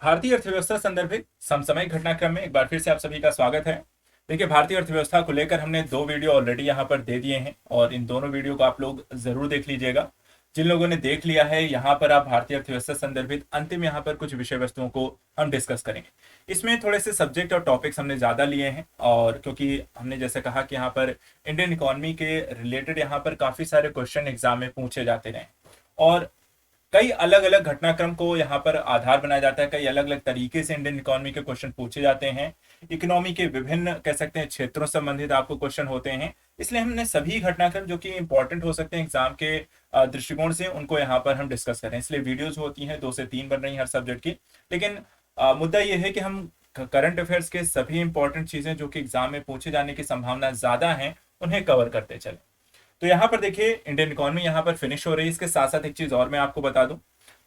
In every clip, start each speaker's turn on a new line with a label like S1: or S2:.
S1: भारतीय अर्थव्यवस्था संदर्भित समसामयिक घटनाक्रम में एक बार फिर से आप सभी का स्वागत है। देखिए, भारतीय अर्थव्यवस्था को लेकर हमने दो वीडियो ऑलरेडी यहाँ पर दे दिए हैं और इन दोनों वीडियो को आप लोग जरूर देख लीजिएगा। जिन लोगों ने देख लिया है, यहाँ पर आप भारतीय अर्थव्यवस्था संदर्भित अंतिम यहाँ पर कुछ विषय वस्तुओं को हम डिस्कस करेंगे। इसमें थोड़े से सब्जेक्ट और टॉपिक्स हमने ज्यादा लिए हैं और क्योंकि हमने जैसे कहा कि यहाँ पर इंडियन इकोनॉमी के रिलेटेड यहाँ पर काफी सारे क्वेश्चन एग्जाम में पूछे जाते रहे और कई अलग अलग घटनाक्रम को यहाँ पर आधार बनाया जाता है। कई अलग अलग तरीके से इंडियन इकोनॉमी के क्वेश्चन पूछे जाते हैं। इकोनॉमी के विभिन्न कह सकते हैं क्षेत्रों से संबंधित आपको क्वेश्चन होते हैं। इसलिए हमने सभी घटनाक्रम जो कि इंपॉर्टेंट हो सकते हैं एग्जाम के दृष्टिकोण से, उनको यहाँ पर हम डिस्कस करें। इसलिए वीडियोज होती हैं 2 से 3 बन रही हैं हर सब्जेक्ट की। लेकिन मुद्दा यह है कि हम करंट अफेयर्स के सभी इंपॉर्टेंट चीजें जो कि एग्जाम में पूछे जाने की संभावना ज्यादा है, उन्हें कवर करते चले। तो यहाँ पर देखिए, इंडियन इकोनॉमी यहाँ पर फिनिश हो रही है। इसके साथ साथ एक चीज और मैं आपको बता दूं,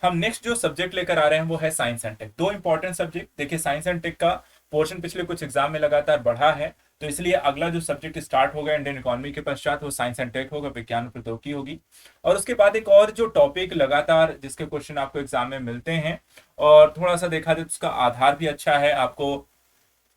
S1: हम नेक्स्ट जो सब्जेक्ट लेकर आ रहे हैं वो है साइंस एंड टेक। दो इंपॉर्टेंट सब्जेक्ट। देखिए, साइंस एंड टेक का पोर्शन पिछले कुछ एग्जाम में लगातार बढ़ा है, तो इसलिए अगला जो सब्जेक्ट स्टार्ट होगा इंडियन इकोनॉमी के पश्चात, वो साइंस एंड टेक होगा, विज्ञान और प्रौद्योगिकी होगी। और उसके बाद एक और जो टॉपिक लगातार जिसके क्वेश्चन आपको एग्जाम में मिलते हैं और थोड़ा सा देखा जाए तो उसका आधार भी अच्छा है, आपको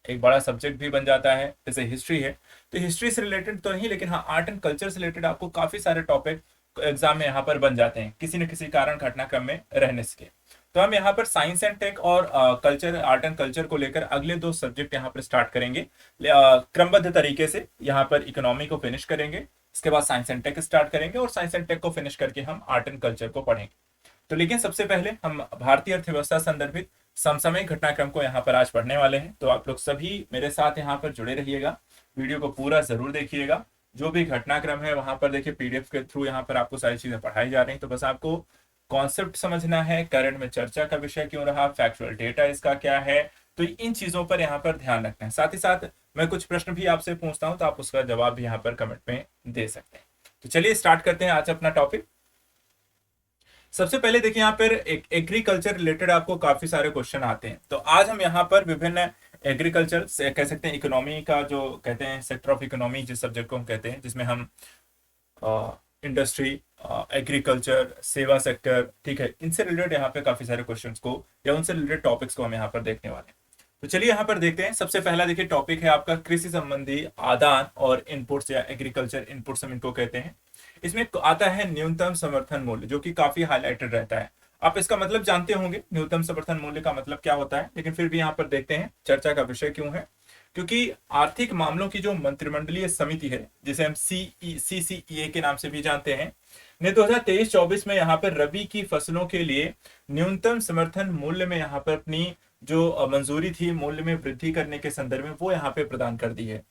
S1: एक बड़ा सब्जेक्ट भी बन जाता है, जैसे हिस्ट्री है। तो हिस्ट्री से रिलेटेड तो नहीं, लेकिन हाँ, आर्ट एंड कल्चर से रिलेटेड आपको काफी सारे टॉपिक एग्जाम में यहाँ पर बन जाते हैं किसी न किसी कारण घटनाक्रम में रहने से। तो हम यहाँ पर साइंस एंड टेक और कल्चर, आर्ट एंड कल्चर को लेकर अगले 2 सब्जेक्ट यहाँ पर स्टार्ट करेंगे क्रमबद्ध तरीके से। यहाँ पर इकोनॉमी को फिनिश करेंगे, इसके बाद साइंस एंड टेक स्टार्ट करेंगे और साइंस एंड टेक को फिनिश करके हम आर्ट एंड कल्चर को पढ़ेंगे। तो लेकिन सबसे पहले हम भारतीय अर्थव्यवस्था संदर्भित समसामयिक घटनाक्रम को यहाँ पर आज पढ़ने वाले हैं। तो आप लोग सभी मेरे साथ यहाँ पर जुड़े रहिएगा, वीडियो को पूरा जरूर देखिएगा। जो भी घटनाक्रम है वहां पर देखिए, पीडीएफ के थ्रू यहाँ पर आपको सारी चीजें पढ़ाई जा रही हैं। तो बस आपको कॉन्सेप्ट समझना है, करंट में चर्चा का विषय क्यों रहा, फैक्चुअल डेटा इसका क्या है, तो इन चीजों पर यहाँ पर ध्यान रखना है। साथ ही साथ मैं कुछ प्रश्न भी आपसे पूछता हूँ, तो आप उसका जवाब भी यहाँ पर कमेंट में दे सकते हैं। तो चलिए स्टार्ट करते हैं आज अपना टॉपिक। सबसे पहले देखिए, यहाँ पर एक एग्रीकल्चर रिलेटेड आपको काफी सारे क्वेश्चन आते हैं। तो आज हम यहाँ पर विभिन्न एग्रीकल्चर से कह सकते हैं, इकोनॉमी का जो कहते हैं सेक्टर ऑफ इकोनॉमी, जिस सब्जेक्ट को हम कहते हैं, जिसमें हम इंडस्ट्री, एग्रीकल्चर, सेवा सेक्टर, ठीक है, इनसे रिलेटेड यहाँ पे काफी सारे क्वेश्चंस को या उनसे रिलेटेड टॉपिक्स को हम यहाँ पर देखने वाले हैं। तो चलिए यहाँ पर देखते हैं। सबसे पहला देखिए टॉपिक है आपका कृषि संबंधी आदान और इनपुट्स या एग्रीकल्चर इनपुट्स हम इनको कहते हैं। इसमें आता है न्यूनतम समर्थन मूल्य, जो कि काफी हाईलाइटेड रहता है। आप इसका मतलब जानते होंगे, न्यूनतम समर्थन मूल्य का मतलब क्या होता है, लेकिन फिर भी यहाँ पर देखते हैं चर्चा का विषय क्यों है। क्योंकि आर्थिक मामलों की जो मंत्रिमंडलीय समिति है, जिसे हम CCEA के नाम से भी जानते हैं, ने 2023-24 में यहाँ पर रबी की फसलों के लिए न्यूनतम समर्थन मूल्य में यहाँ पर अपनी जो मंजूरी थी मूल्य में वृद्धि करने के संदर्भ में, वो यहाँ पे प्रदान कर दी है।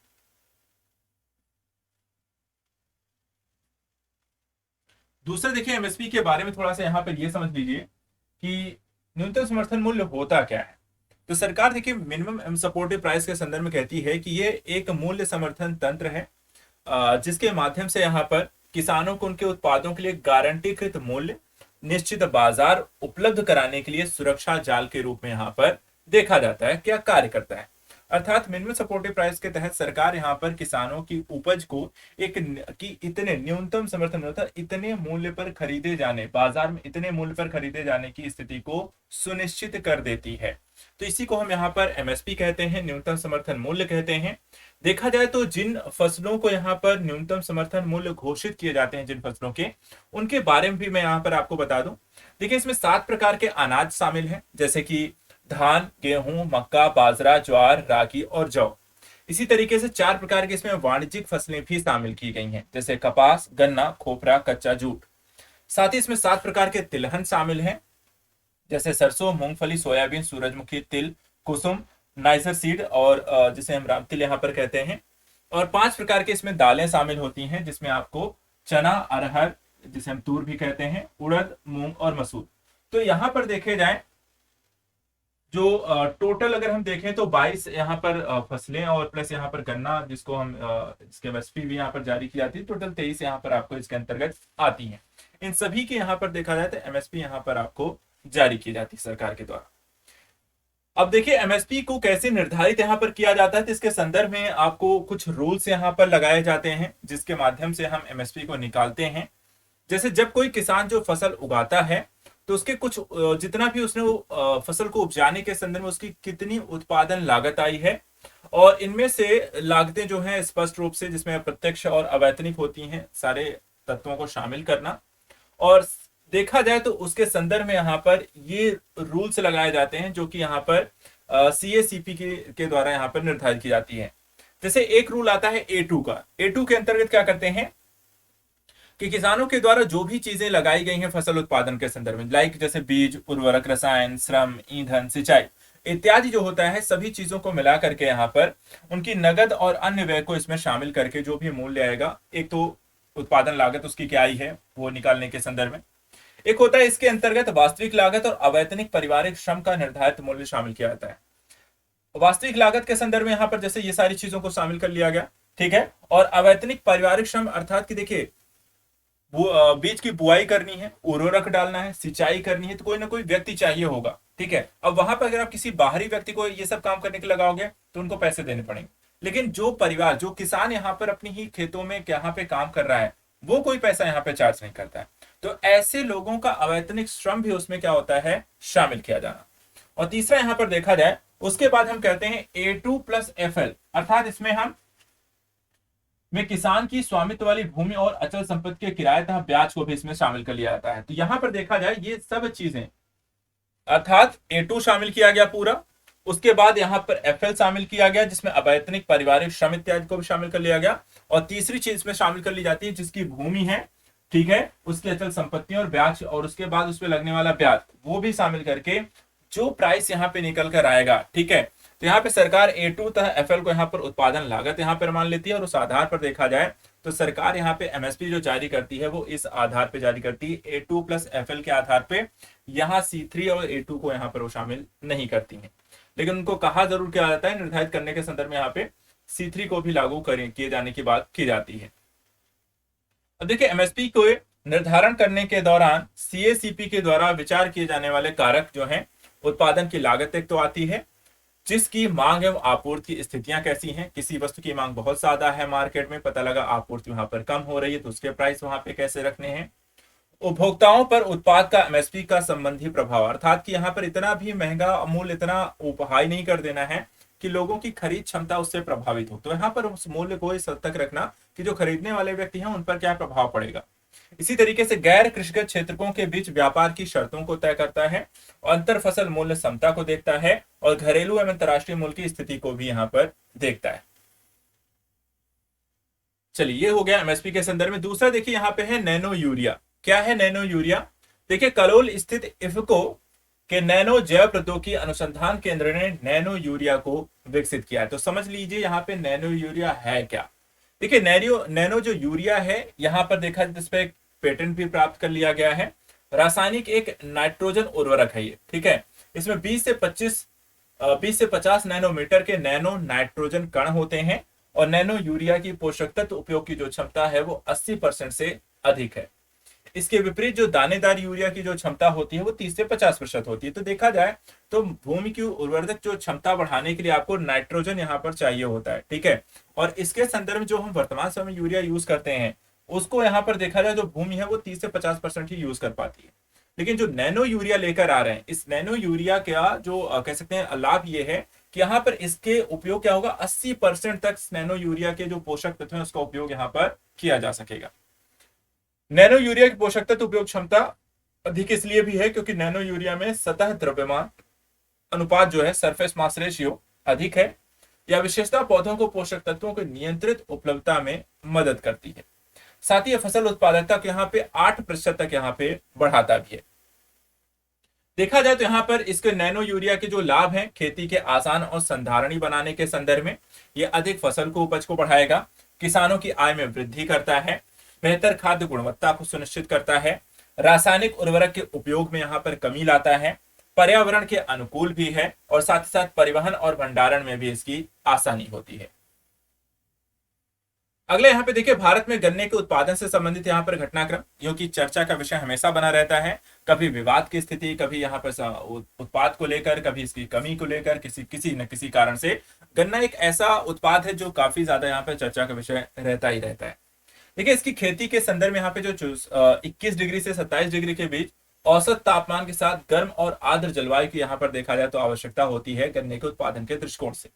S1: दूसरा देखिए, एमएसपी के बारे में थोड़ा सा यहाँ पर ये समझ लीजिए कि न्यूनतम समर्थन मूल्य होता क्या है। तो सरकार देखिए मिनिमम सपोर्टिव प्राइस के संदर्भ में कहती है कि ये एक मूल्य समर्थन तंत्र है, जिसके माध्यम से यहाँ पर किसानों को उनके उत्पादों के लिए गारंटीकृत मूल्य, निश्चित बाजार उपलब्ध कराने के लिए सुरक्षा जाल के रूप में यहाँ पर देखा जाता है, क्या कार्य करता है। अर्थात मिनिमम सपोर्टिव प्राइस के तहत सरकार यहाँ पर किसानों की उपज को इतने न्यूनतम समर्थन मूल्य, इतने मूल्य पर खरीदे जाने, बाजार में इतने मूल्य पर खरीदे जाने की स्थिति को सुनिश्चित कर देती है। तो इसी को हम यहाँ पर एमएसपी कहते हैं, न्यूनतम समर्थन मूल्य कहते हैं। देखा जाए तो जिन फसलों को यहाँ पर न्यूनतम समर्थन मूल्य घोषित किए जाते हैं, जिन फसलों के, उनके बारे में भी मैं यहाँ पर आपको बता दूं। देखिए, इसमें 7 प्रकार के अनाज शामिल हैं, जैसे कि धान, गेहूं, मक्का, बाजरा, ज्वार, रागी और जौ। इसी तरीके से 4 प्रकार के इसमें वाणिज्यिक फसलें भी शामिल की गई हैं, जैसे कपास, गन्ना, खोपरा, कच्चा जूट। साथ ही इसमें 7 प्रकार के तिलहन शामिल हैं, जैसे सरसों, मूंगफली, सोयाबीन, सूरजमुखी, तिल, कुसुम, नाइजर सीड और जिसे हम राम तिल यहाँ पर कहते हैं। और 5 प्रकार के इसमें दालें शामिल होती हैं, जिसमें आपको चना, अरहर, जिसे हम तूर भी कहते हैं, उड़द, मूंग और मसूर। तो यहाँ पर देखे जाए जो टोटल अगर हम देखें तो 22 यहाँ पर फसलें और प्लस यहाँ पर गन्ना, जिसको हम इसके एमएसपी भी यहाँ पर जारी की जाती है, टोटल 23 यहाँ पर आपको इसके अंतर्गत आती हैं। इन सभी के यहाँ पर देखा जाए तो एमएसपी यहाँ पर आपको जारी की जाती है सरकार के द्वारा। अब देखिए, एमएसपी को कैसे निर्धारित यहाँ पर किया जाता है, तो इसके संदर्भ में आपको कुछ रूल्स यहाँ पर लगाए जाते हैं, जिसके माध्यम से हम एमएसपी को निकालते हैं। जैसे जब कोई किसान जो फसल उगाता है, तो उसके कुछ जितना भी उसने वो फसल को उपजाने के संदर्भ में उसकी कितनी उत्पादन लागत आई है, और इनमें से लागतें जो हैं स्पष्ट रूप से जिसमें अप्रत्यक्ष और अवैतनिक होती हैं, सारे तत्वों को शामिल करना। और देखा जाए तो उसके संदर्भ में यहाँ पर ये रूल्स लगाए जाते हैं जो कि यहाँ पर CACP के द्वारा यहाँ पर निर्धारित की जाती है। जैसे एक रूल आता है A2 का। A2 के अंतर्गत क्या करते हैं कि किसानों के द्वारा जो भी चीजें लगाई गई हैं फसल उत्पादन के संदर्भ में, लाइक जैसे बीज, उर्वरक, रसायन, श्रम, ईंधन, सिंचाई इत्यादि जो होता है, सभी चीजों को मिला करके यहाँ पर उनकी नगद और अन्य व्यय को इसमें शामिल करके जो भी मूल्य आएगा, एक तो उत्पादन लागत उसकी क्या आई है वो निकालने के संदर्भ में, एक होता है इसके अंतर्गत वास्तविक लागत और अवैतनिक पारिवारिक श्रम का निर्धारित मूल्य शामिल किया जाता है। वास्तविक लागत के संदर्भ में यहाँ पर जैसे ये सारी चीजों को शामिल कर लिया गया, ठीक है। और अवैतनिक पारिवारिक श्रम अर्थात कि देखिए बीज की बुआई करनी है, उर्वरक डालना है, सिंचाई करनी है, तो कोई ना कोई व्यक्ति चाहिए होगा, ठीक है। अब वहां पर अगर आप किसी बाहरी व्यक्ति को ये सब काम करने के लगाओगे तो उनको पैसे देने पड़ेंगे, लेकिन जो परिवार, जो किसान यहाँ पर अपनी ही खेतों में यहाँ पे काम कर रहा है, वो कोई पैसा यहाँ पे चार्ज नहीं करता है। तो ऐसे लोगों का अवैतनिक श्रम भी उसमें क्या होता है, शामिल किया जाना। और तीसरा यहाँ पर देखा जाए उसके बाद हम कहते हैं A2 + FL, अर्थात इसमें हम में किसान की स्वामित्व वाली भूमि और अचल संपत्ति के किराए तथा ब्याज को भी इसमें शामिल कर लिया जाता है। तो यहां पर देखा जाए ये सब चीजें, अर्थात A2 शामिल किया गया पूरा, उसके बाद यहां पर FL शामिल किया गया जिसमें अवैतनिक पारिवारिक श्रम इत्यादि को भी शामिल कर लिया गया, और तीसरी चीज इसमें शामिल कर ली जाती है जिसकी भूमि है, ठीक है, उसकी अचल संपत्ति और ब्याज, और उसके बाद उसमें लगने वाला ब्याज वो भी शामिल करके जो प्राइस यहाँ पे निकल कर आएगा, ठीक है। तो यहाँ पे सरकार A2 तथा FL को यहाँ पर उत्पादन लागत यहाँ पर मान लेती है, और उस आधार पर देखा जाए तो सरकार यहाँ पे MSP जो जारी करती है वो इस आधार पे जारी करती है, A2 + FL के आधार पे। यहाँ C3 और A2 को यहाँ पर वो शामिल नहीं करती है, लेकिन उनको कहा जरूर किया जाता है निर्धारित करने के संदर्भ में यहाँ पे C3 को भी लागू किए जाने की बात की जाती है। अब देखिए MSP को निर्धारण करने के दौरान CACP के द्वारा विचार किए जाने वाले कारक जो हैं, उत्पादन की लागत एक तो आती है, जिसकी मांग एवं आपूर्ति की स्थितियां कैसी हैं, किसी वस्तु की मांग बहुत ज्यादा है मार्केट में, पता लगा आपूर्ति वहां पर कम हो रही है, तो उसके प्राइस वहां पे कैसे रखने हैं। उपभोक्ताओं पर उत्पाद का MSP का संबंधी प्रभाव, अर्थात कि यहाँ पर इतना भी महंगा मूल्य इतना हाई नहीं कर देना है कि लोगों की खरीद क्षमता उससे प्रभावित हो, तो यहाँ पर उस मूल्य को इस हद तक रखना कि जो खरीदने वाले व्यक्ति हैं उन पर क्या प्रभाव पड़ेगा। इसी तरीके से गैर कृषिगत क्षेत्रों के बीच व्यापार की शर्तों को तय करता है, अंतर फसल मूल्य समता को देखता है, और घरेलू एवं अंतरराष्ट्रीय मूल्य की स्थिति को भी यहाँ पर देखता है। चलिए ये हो गया MSP के संदर्भ में। दूसरा देखिए यहाँ पे है नैनो यूरिया। क्या है नैनो यूरिया? देखिए कलोल स्थित इफको के नैनो जैव प्रौद्योगिकी अनुसंधान केंद्र ने नैनो यूरिया को विकसित किया है। तो समझ लीजिए यहाँ पे नैनो यूरिया है क्या। देखिए नैनो जो यूरिया है यहाँ पर देखा जाए, इस पर एक पेटेंट भी प्राप्त कर लिया गया है। रासायनिक एक नाइट्रोजन उर्वरक है ये, ठीक है। इसमें 20 से 50 नैनोमीटर के नैनो नाइट्रोजन कण होते हैं, और नैनो यूरिया की पोषक तत्व उपयोग की जो क्षमता है वो 80% से अधिक है। इसके विपरीत जो दानेदार यूरिया की जो क्षमता होती है वो 30 से 50% होती है। तो देखा जाए तो भूमि की उर्वरक जो क्षमता बढ़ाने के लिए आपको नाइट्रोजन यहाँ पर चाहिए होता है, ठीक है। और इसके संदर्भ में जो हम वर्तमान समय यूरिया यूज करते हैं उसको यहाँ पर देखा जाए जो भूमि है वो 30 से 50% ही यूज कर पाती है। लेकिन जो नैनो यूरिया लेकर आ रहे हैं, इस नैनो यूरिया का जो कह सकते हैं लाभ ये है कि यहाँ पर इसके उपयोग क्या होगा, 80% तक नैनो यूरिया के जो पोषक तत्व है उसका उपयोग यहाँ पर किया जा सकेगा। नैनो यूरिया की पोषक तत्व उपयोग क्षमता अधिक इसलिए भी है क्योंकि नैनो यूरिया में सतह द्रव्यमान अनुपात जो है, सरफेस मास रेशियो अधिक है। यह विशेषता पौधों को पोषक तत्वों की नियंत्रित उपलब्धता में मदद करती है। साथ ही फसल उत्पादकता को यहाँ पे 8% तक यहाँ पे बढ़ाता भी है। देखा जाए तो यहाँ पर इसके नैनो यूरिया के जो लाभ हैं, खेती के आसान और संधारणी बनाने के संदर्भ में ये अधिक फसल को उपज को बढ़ाएगा, किसानों की आय में वृद्धि करता है, बेहतर खाद्य गुणवत्ता को सुनिश्चित करता है, रासायनिक उर्वरक के उपयोग में यहाँ पर कमी लाता है, पर्यावरण के अनुकूल भी है, और साथ ही साथ परिवहन और भंडारण में भी इसकी आसानी होती है। अगले यहाँ पे देखिए भारत में गन्ने के उत्पादन से संबंधित यहाँ पर घटनाक्रम, क्योंकि चर्चा का विषय हमेशा बना रहता है। कभी विवाद की स्थिति, कभी यहाँ पर उत्पाद को लेकर, कभी इसकी कमी को लेकर, किसी न किसी कारण से गन्ना एक ऐसा उत्पाद है जो काफी ज्यादा यहाँ पर चर्चा का विषय रहता ही रहता है। देखिए इसकी खेती के संदर्भ में यहाँ पे जो 21 डिग्री से 27 डिग्री के बीच औसत तापमान के साथ गर्म और आर्द्र जलवायु की यहाँ पर देखा जाए तो आवश्यकता होती है गन्ने के उत्पादन के दृष्टिकोण से।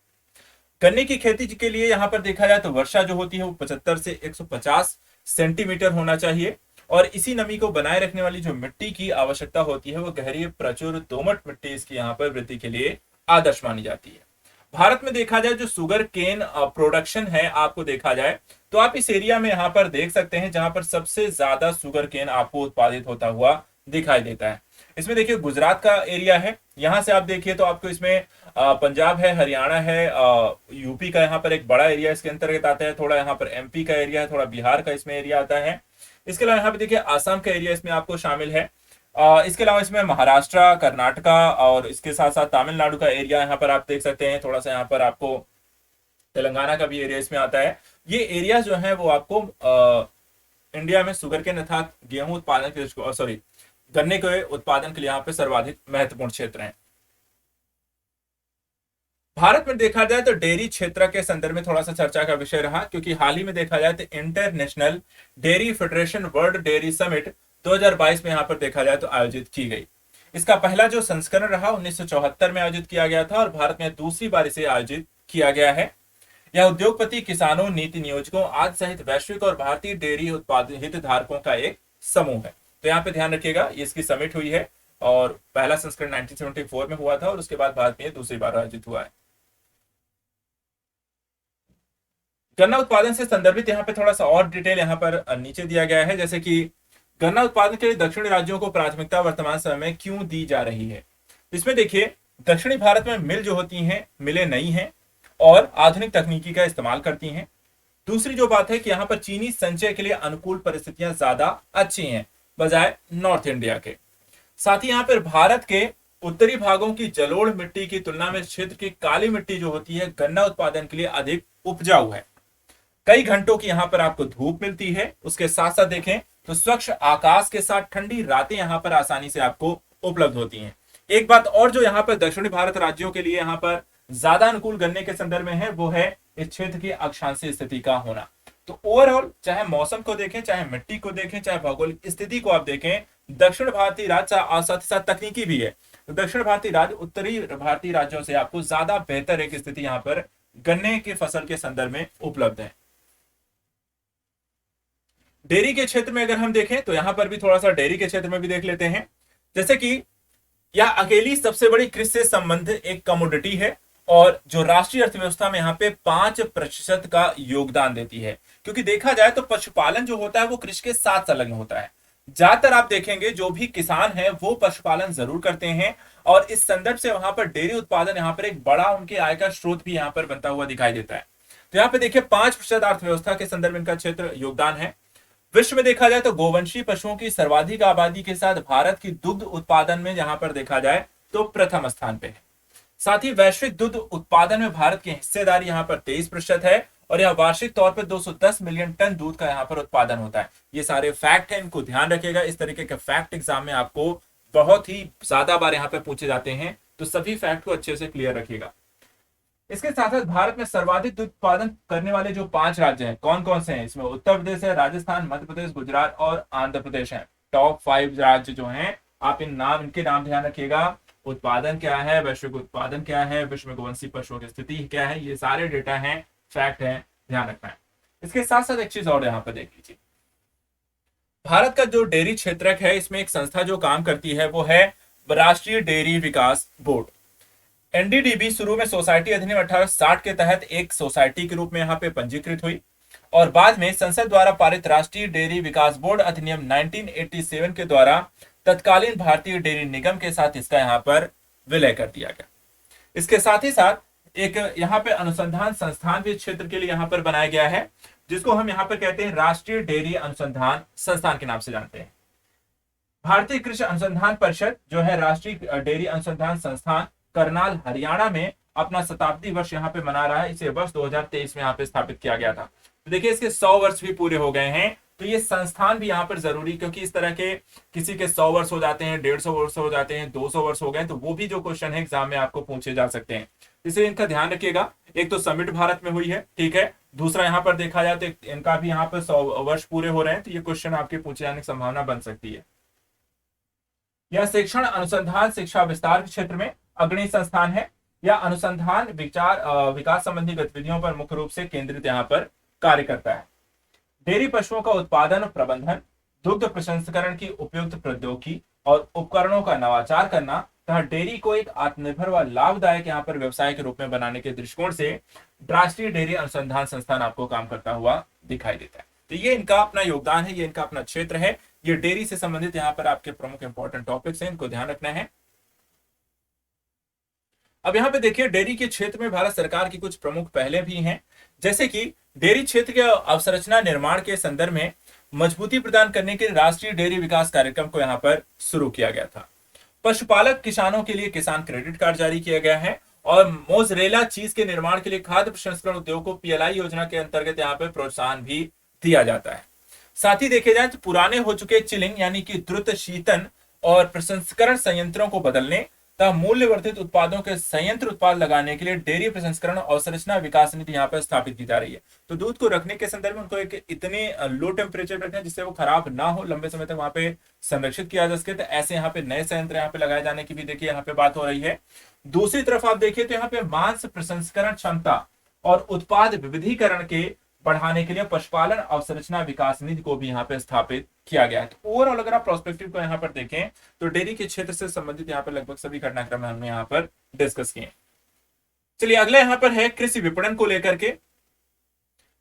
S1: गन्ने की खेती के लिए यहाँ पर देखा जाए तो वर्षा जो होती है वो 75 से 150 सेंटीमीटर होना चाहिए, और इसी नमी को बनाए रखने वाली जो मिट्टी की आवश्यकता होती है वो गहरी प्रचुर दोमट मिट्टी इसकी यहाँ पर वृद्धि के लिए आदर्श मानी जाती है। भारत में देखा जाए जो शुगर केन प्रोडक्शन है, आपको देखा जाए तो आप इस एरिया में यहाँ पर देख सकते हैं जहां पर सबसे ज्यादा शुगर केन आपको उत्पादित होता हुआ दिखाई देता है। इसमें देखिए गुजरात का एरिया है, यहां से आप देखिए तो आपको इसमें पंजाब है, हरियाणा है, यूपी का यहाँ पर एक बड़ा एरिया इसके अंतर्गत आता है, थोड़ा यहाँ पर एमपी का एरिया है, थोड़ा बिहार का इसमें एरिया आता है। इसके अलावा यहाँ पे देखिए आसाम का एरिया इसमें आपको शामिल है। इसके अलावा इसमें महाराष्ट्र, कर्नाटका और इसके साथ साथ तमिलनाडु का एरिया यहाँ पर आप देख सकते हैं। थोड़ा सा यहाँ पर आपको तेलंगाना का भी एरिया इसमें आता है। ये एरिया जो है वो आपको इंडिया में शुगर केन अर्थात गेहूं उत्पादन के सॉरी गन्ने के उत्पादन के लिए यहाँ पे सर्वाधिक महत्वपूर्ण क्षेत्र हैं। भारत में देखा जाए तो डेयरी क्षेत्र के संदर्भ में थोड़ा सा चर्चा का विषय रहा, क्योंकि हाल ही में देखा जाए तो international dairy federation world dairy summit 2022 में यहाँ पर देखा जाए तो आयोजित की गई। इसका पहला जो संस्करण रहा 1974 में आयोजित किया गया था और भारत में दूसरी बार इसे आयोजित किया गया है। यह उद्योगपति, किसानों, नीति नियोजकों आदि सहित वैश्विक और भारतीय डेयरी उत्पादन हितधारकों का एक समूह है। तो यहाँ पे ध्यान रखिएगा, ये इसकी समिट हुई है और पहला संस्करण 1974 में हुआ था और उसके बाद भारत में दूसरी बार आयोजित हुआ है। गन्ना उत्पादन से संदर्भित यहाँ पे थोड़ा सा और डिटेल यहाँ पर नीचे दिया गया है, जैसे कि गन्ना उत्पादन के लिए दक्षिणी राज्यों को प्राथमिकता वर्तमान समय में क्यों दी जा रही है। इसमें देखिए दक्षिणी भारत में मिल जो होती हैं, मिलें नई हैं और आधुनिक तकनीकी का इस्तेमाल करती हैं। दूसरी जो बात है कि यहाँ पर चीनी संचय के लिए अनुकूल परिस्थितियां ज्यादा अच्छी हैं बजाय नॉर्थ इंडिया के। साथ ही यहाँ पर भारत के उत्तरी भागों की जलोढ़ मिट्टी की तुलना में क्षेत्र की काली मिट्टी जो होती है गन्ना उत्पादन के लिए अधिक उपजाऊ है। कई घंटों की यहाँ पर आपको धूप मिलती है। उसके साथ साथ देखें तो स्वच्छ आकाश के साथ ठंडी रातें यहाँ पर आसानी से आपको उपलब्ध होती हैं। एक बात और जो यहाँ पर दक्षिणी भारत राज्यों के लिए यहाँ पर ज्यादा अनुकूल गन्ने के संदर्भ में है वो है इस क्षेत्र की अक्षांशीय स्थिति का होना। तो ओवरऑल चाहे मौसम को देखें, चाहे मिट्टी को देखें, चाहे भौगोलिक स्थिति को आप देखें, दक्षिण भारतीय राज्य साथ ही साथ तकनीकी भी है, तो दक्षिण भारतीय राज्य उत्तरी भारतीय राज्यों से आपको ज्यादा बेहतर एक स्थिति यहाँ पर गन्ने की फसल के संदर्भ में उपलब्ध है। डेयरी के क्षेत्र में अगर हम देखें तो यहां पर भी थोड़ा सा डेयरी के क्षेत्र में भी देख लेते हैं, जैसे कि यह अकेली सबसे बड़ी कृषि से संबंधित एक कमोडिटी है और जो राष्ट्रीय अर्थव्यवस्था में यहाँ पे 5% का योगदान देती है। क्योंकि देखा जाए तो पशुपालन जो होता है वो कृषि के साथ संलग्न होता है। ज्यादातर आप देखेंगे जो भी किसान है वो पशुपालन जरूर करते हैं और इस संदर्भ से वहां पर डेयरी उत्पादन यहाँ पर एक बड़ा उनके आय का स्रोत भी यहाँ पर बनता हुआ दिखाई देता है। तो यहाँ पे देखिए 5% अर्थव्यवस्था के संदर्भ में इनका क्षेत्र योगदान है। विश्व में देखा जाए तो गोवंशी पशुओं की सर्वाधिक आबादी के साथ भारत की दुग्ध उत्पादन में यहां पर देखा जाए तो प्रथम स्थान पे है। साथ ही वैश्विक दुग्ध उत्पादन में भारत की हिस्सेदारी यहां पर 23% है और यह वार्षिक तौर पर 210 मिलियन टन दूध का यहां पर उत्पादन होता है। ये सारे फैक्ट हैं, इनको ध्यान रखिएगा। इस तरीके के फैक्ट एग्जाम में आपको बहुत ही ज्यादा बार यहाँ पे पूछे जाते हैं, तो सभी फैक्ट को अच्छे से क्लियर रखिएगा। इसके साथ साथ भारत में सर्वाधिक दूध उत्पादन करने वाले जो 5 राज्य हैं कौन कौन से हैं, इसमें उत्तर प्रदेश है, राजस्थान, मध्य प्रदेश, गुजरात और आंध्र प्रदेश है। टॉप 5 राज्य जो हैं, आप इनके नाम ध्यान रखिएगा। उत्पादन क्या है, वैश्विक उत्पादन क्या है, विश्व में गोवंशी पशुओं की स्थिति क्या है, ये सारे डेटा हैं, फैक्ट है, ध्यान रखना है। इसके साथ साथ एक चीज और यहाँ पर देख लीजिए, भारत का जो डेयरी क्षेत्र है इसमें एक संस्था जो काम करती है वो है राष्ट्रीय डेयरी विकास बोर्ड। एनडीडीबी शुरू में सोसाइटी अधिनियम 1860 के तहत एक सोसाइटी के रूप में यहाँ पे पंजीकृत हुई और बाद में संसद द्वारा पारित राष्ट्रीय डेयरी विकास बोर्ड अधिनियम 1987 के द्वारा तत्कालीन भारतीय डेयरी निगम के साथ इसका यहाँ पर विलय कर दिया गया। इसके साथ ही साथ एक यहाँ पे अनुसंधान संस्थान भी क्षेत्र के लिए यहाँ पर बनाया गया है, जिसको हम यहाँ पर कहते हैं राष्ट्रीय डेयरी अनुसंधान संस्थान के नाम से जानते हैं। भारतीय कृषि अनुसंधान परिषद जो है राष्ट्रीय डेयरी अनुसंधान संस्थान करनाल हरियाणा में अपना शताब्दी वर्ष यहाँ पे मना रहा है। इसे वर्ष 2023 में यहाँ पे स्थापित किया गया था। तो देखिए इसके 100 वर्ष भी पूरे हो गए हैं, तो ये संस्थान भी यहाँ पर जरूरी, क्योंकि इस तरह के किसी के 100 वर्ष हो जाते हैं, 150 वर्ष हो जाते हैं, 200 वर्ष हो गए, तो वो भी जो क्वेश्चन है एग्जाम में आपको पूछे जा सकते हैं। इसलिए इनका ध्यान रखिएगा। एक तो समिट भारत में हुई है, ठीक है, दूसरा यहाँ पर देखा जाए तो इनका भी यहाँ पर 100 वर्ष पूरे हो रहे हैं, तो ये क्वेश्चन आपके पूछे जाने की संभावना बन सकती है। यह शिक्षण अनुसंधान शिक्षा विस्तार के क्षेत्र में अग्रणी संस्थान है। या अनुसंधान विकास संबंधी गतिविधियों पर मुख्य रूप से केंद्रित यहाँ पर कार्य करता है। डेयरी पशुओं का उत्पादन प्रबंधन, दुग्ध प्रसंस्करण की उपयुक्त प्रौद्योगिकी और उपकरणों का नवाचार करना तथा डेयरी को एक आत्मनिर्भर व लाभदायक यहाँ पर व्यवसाय के रूप में बनाने के दृष्टिकोण से राष्ट्रीय डेयरी अनुसंधान संस्थान आपको काम करता हुआ दिखाई देता है। तो ये इनका अपना योगदान है, ये इनका अपना क्षेत्र है। ये डेयरी से संबंधित यहाँ पर आपके प्रमुख इंपॉर्टेंट टॉपिक्स हैं, इनको ध्यान रखना है। अब यहाँ पे देखिए डेयरी के क्षेत्र में भारत सरकार की कुछ प्रमुख पहलें भी हैं, जैसे कि डेयरी क्षेत्र के अवसंरचना निर्माण के संदर्भ में मजबूती प्रदान करने के लिए राष्ट्रीय डेयरी विकास कार्यक्रम को यहाँ पर शुरू किया गया था। पशुपालक किसानों के लिए किसान क्रेडिट कार्ड जारी किया गया है और मोजरेला चीज के निर्माण के लिए खाद्य प्रसंस्करण उद्योग को पीएलआई योजना के अंतर्गत यहाँ पर प्रोत्साहन भी दिया जाता है। साथ ही देखे जाए तो पुराने हो चुके चिलिंग यानी कि द्रुत शीतन और प्रसंस्करण संयंत्रों को बदलने तथा मूल्यवर्धित उत्पादों के संयंत्र उत्पाद लगाने के लिए डेयरी प्रसंस्करण और संरचना विकास नीति यहाँ पर स्थापित की जा रही है। तो दूध को रखने के संदर्भ में उनको एक इतने लो टेम्परेचर रखना जिससे वो खराब ना हो, लंबे समय तक वहां पे संरक्षित किया जा सके। तो ऐसे यहाँ पे नए संयंत्र यहाँ पे लगाए जाने की भी देखिए यहाँ पे बात हो रही है। दूसरी तरफ आप देखिए तो यहाँ पे मांस प्रसंस्करण क्षमता और उत्पाद विविधीकरण के बढ़ाने के लिए पशुपालन अवसंरचना विकास निधि को भी यहाँ पे स्थापित किया गया है। तो ओवरऑल अगर आप प्रोस्पेक्टिव को यहाँ पर देखें तो डेयरी के क्षेत्र से संबंधित यहाँ पर लगभग सभी घटनाक्रम हमने यहाँ पर डिस्कस किए। चलिए अगला यहाँ पर है कृषि विपणन को लेकर के,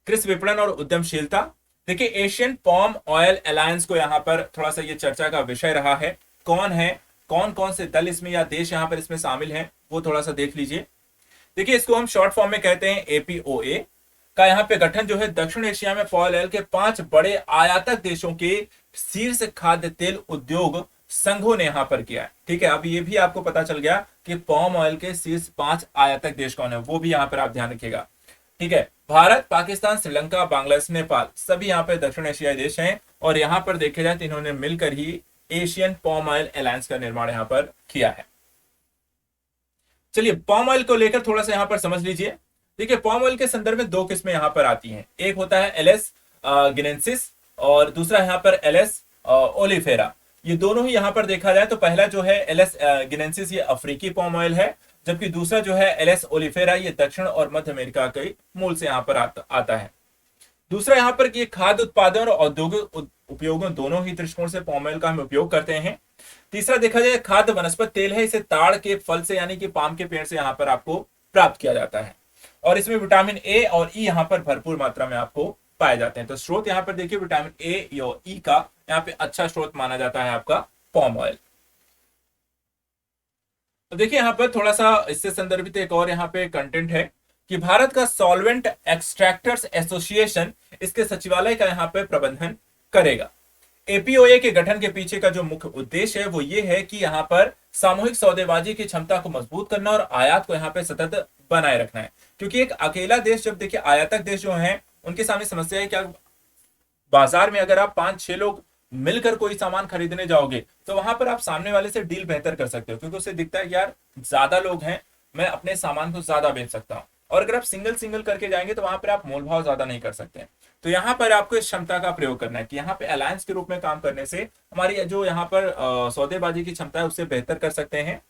S1: कृषि विपणन और उद्यमशीलता। देखिए एशियन पॉम ऑयल अलायंस को यहाँ पर थोड़ा सा ये चर्चा का विषय रहा है। कौन है, कौन कौन से दल इसमें या देश यहाँ पर इसमें शामिल हैं वो थोड़ा सा देख लीजिए। देखिए इसको हम शॉर्ट फॉर्म में कहते हैं एपीओए का यहाँ पे गठन जो है दक्षिण एशिया में पॉम ऑयल के 5 बड़े आयातक देशों के शीर्ष खाद्य तेल उद्योग संघों ने यहाँ पर किया है। ठीक है, अब ये भी आपको पता चल गया कि पॉम ऑयल के शीर्ष 5 आयातक देश कौन है, वो भी यहाँ पर आप ध्यान रखिएगा। ठीक है, भारत, पाकिस्तान, श्रीलंका, बांग्लादेश, नेपाल सभी यहाँ पे दक्षिण एशियाई देश हैं और यहाँ पर देखे जाए तो इन्होंने मिलकर ही एशियन पॉम ऑयल अलायंस का निर्माण यहाँ पर किया है। चलिए पॉम ऑयल को लेकर थोड़ा सा यहाँ पर समझ लीजिए। देखिए पॉम ऑयल के संदर्भ में 2 किस्में यहाँ पर आती हैं, एक होता है एलएस गिनेंसिस और दूसरा यहाँ पर एलएस ओलिफेरा। ये दोनों ही यहाँ पर देखा जाए तो पहला जो है एलएस गिनेंसिस ये अफ्रीकी पॉम ऑयल है, जबकि दूसरा जो है एलएस ओलिफेरा ये दक्षिण और मध्य अमेरिका के मूल से यहाँ पर आता है। दूसरा यहाँ पर ये खाद्य उत्पादन और औद्योगिक उपयोगों दोनों ही दृष्टिकोण से पॉम ऑयल का हम उपयोग करते हैं। तीसरा देखा जाए खाद्य वनस्पति तेल है, इसे ताड़ के फल से यानी कि पाम के पेड़ से यहाँ पर आपको प्राप्त किया जाता है और इसमें विटामिन ए और ई यहाँ पर भरपूर मात्रा में आपको पाए जाते हैं। तो स्रोत यहाँ पर देखिए विटामिन ए और ई का यहाँ पे अच्छा स्रोत माना जाता है आपका पॉम ऑयल। तो देखिए यहाँ पर थोड़ा सा इससे संदर्भित एक और यहाँ पे कंटेंट है कि भारत का सॉल्वेंट एक्सट्रैक्टर्स एसोसिएशन इसके सचिवालय का यहाँ पे प्रबंधन करेगा। एपीओए के गठन के पीछे का जो मुख्य उद्देश्य है वो ये है कि यहाँ पर सामूहिक सौदेबाजी की क्षमता को मजबूत करना और आयात को यहाँ पे सतत बनाए रखना है, क्योंकि एक अकेला देश जब देखिए आयातक देश जो है उनके सामने समस्या है क्या, बाजार में अगर आप 5-6 लोग मिलकर कोई सामान खरीदने जाओगे तो वहां पर आप सामने वाले से डील बेहतर कर सकते हो, क्योंकि उसे दिखता है यार ज्यादा लोग हैं, मैं अपने सामान को ज्यादा बेच सकता हूँ। और अगर आप सिंगल करके जाएंगे तो वहां पर आप मोल भाव ज्यादा नहीं कर सकते हैं। तो यहाँ पर आपको इस क्षमता का प्रयोग करना है कि यहाँ पे अलायंस के रूप में काम करने से हमारी जो यहाँ पर सौदेबाजी की क्षमता है उससे बेहतर कर सकते हैं।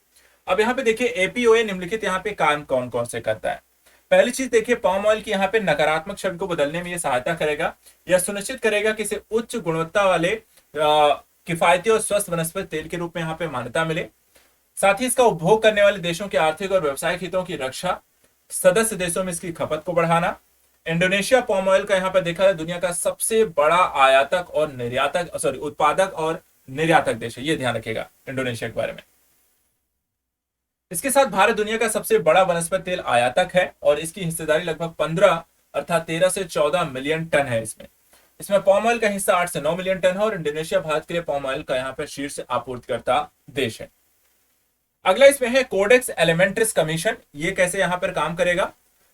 S1: अब यहाँ पे देखिए एपीओए निम्नलिखित यहाँ पे काम कौन कौन से करता है। पहली चीज देखिए पॉम ऑयल की यहाँ पे नकारात्मक छवि को बदलने में ये सहायता करेगा, यह सुनिश्चित करेगा कि इसे उच्च गुणवत्ता वाले किफायती और स्वस्थ वनस्पति तेल के रूप में यहाँ पे मान्यता मिले। साथ ही इसका उपभोग करने वाले देशों के आर्थिक और व्यावसायिक हितों की रक्षा, सदस्य देशों में इसकी खपत को बढ़ाना। इंडोनेशिया पॉम ऑयल का यहाँ पर देखा जाए दुनिया का सबसे बड़ा आयातक और निर्यातक उत्पादक और निर्यातक देश है, ये ध्यान रखिएगा इंडोनेशिया के बारे में। इसके साथ भारत दुनिया का सबसे बड़ा वनस्पति तेल आयातक है और इसकी हिस्सेदारी लगभग 15 अर्थात 13 से 14 मिलियन टन है। इसमें पॉम ऑयल का हिस्सा 8 से 9 मिलियन टन है और इंडोनेशिया भारत के लिए पॉम ऑयल का यहाँ पर शीर्ष आपूर्तिकर्ता देश है। अगला इसमें है कोडेक्स एलिमेंट्रिस कमीशन, ये कैसे यहाँ पर काम करेगा।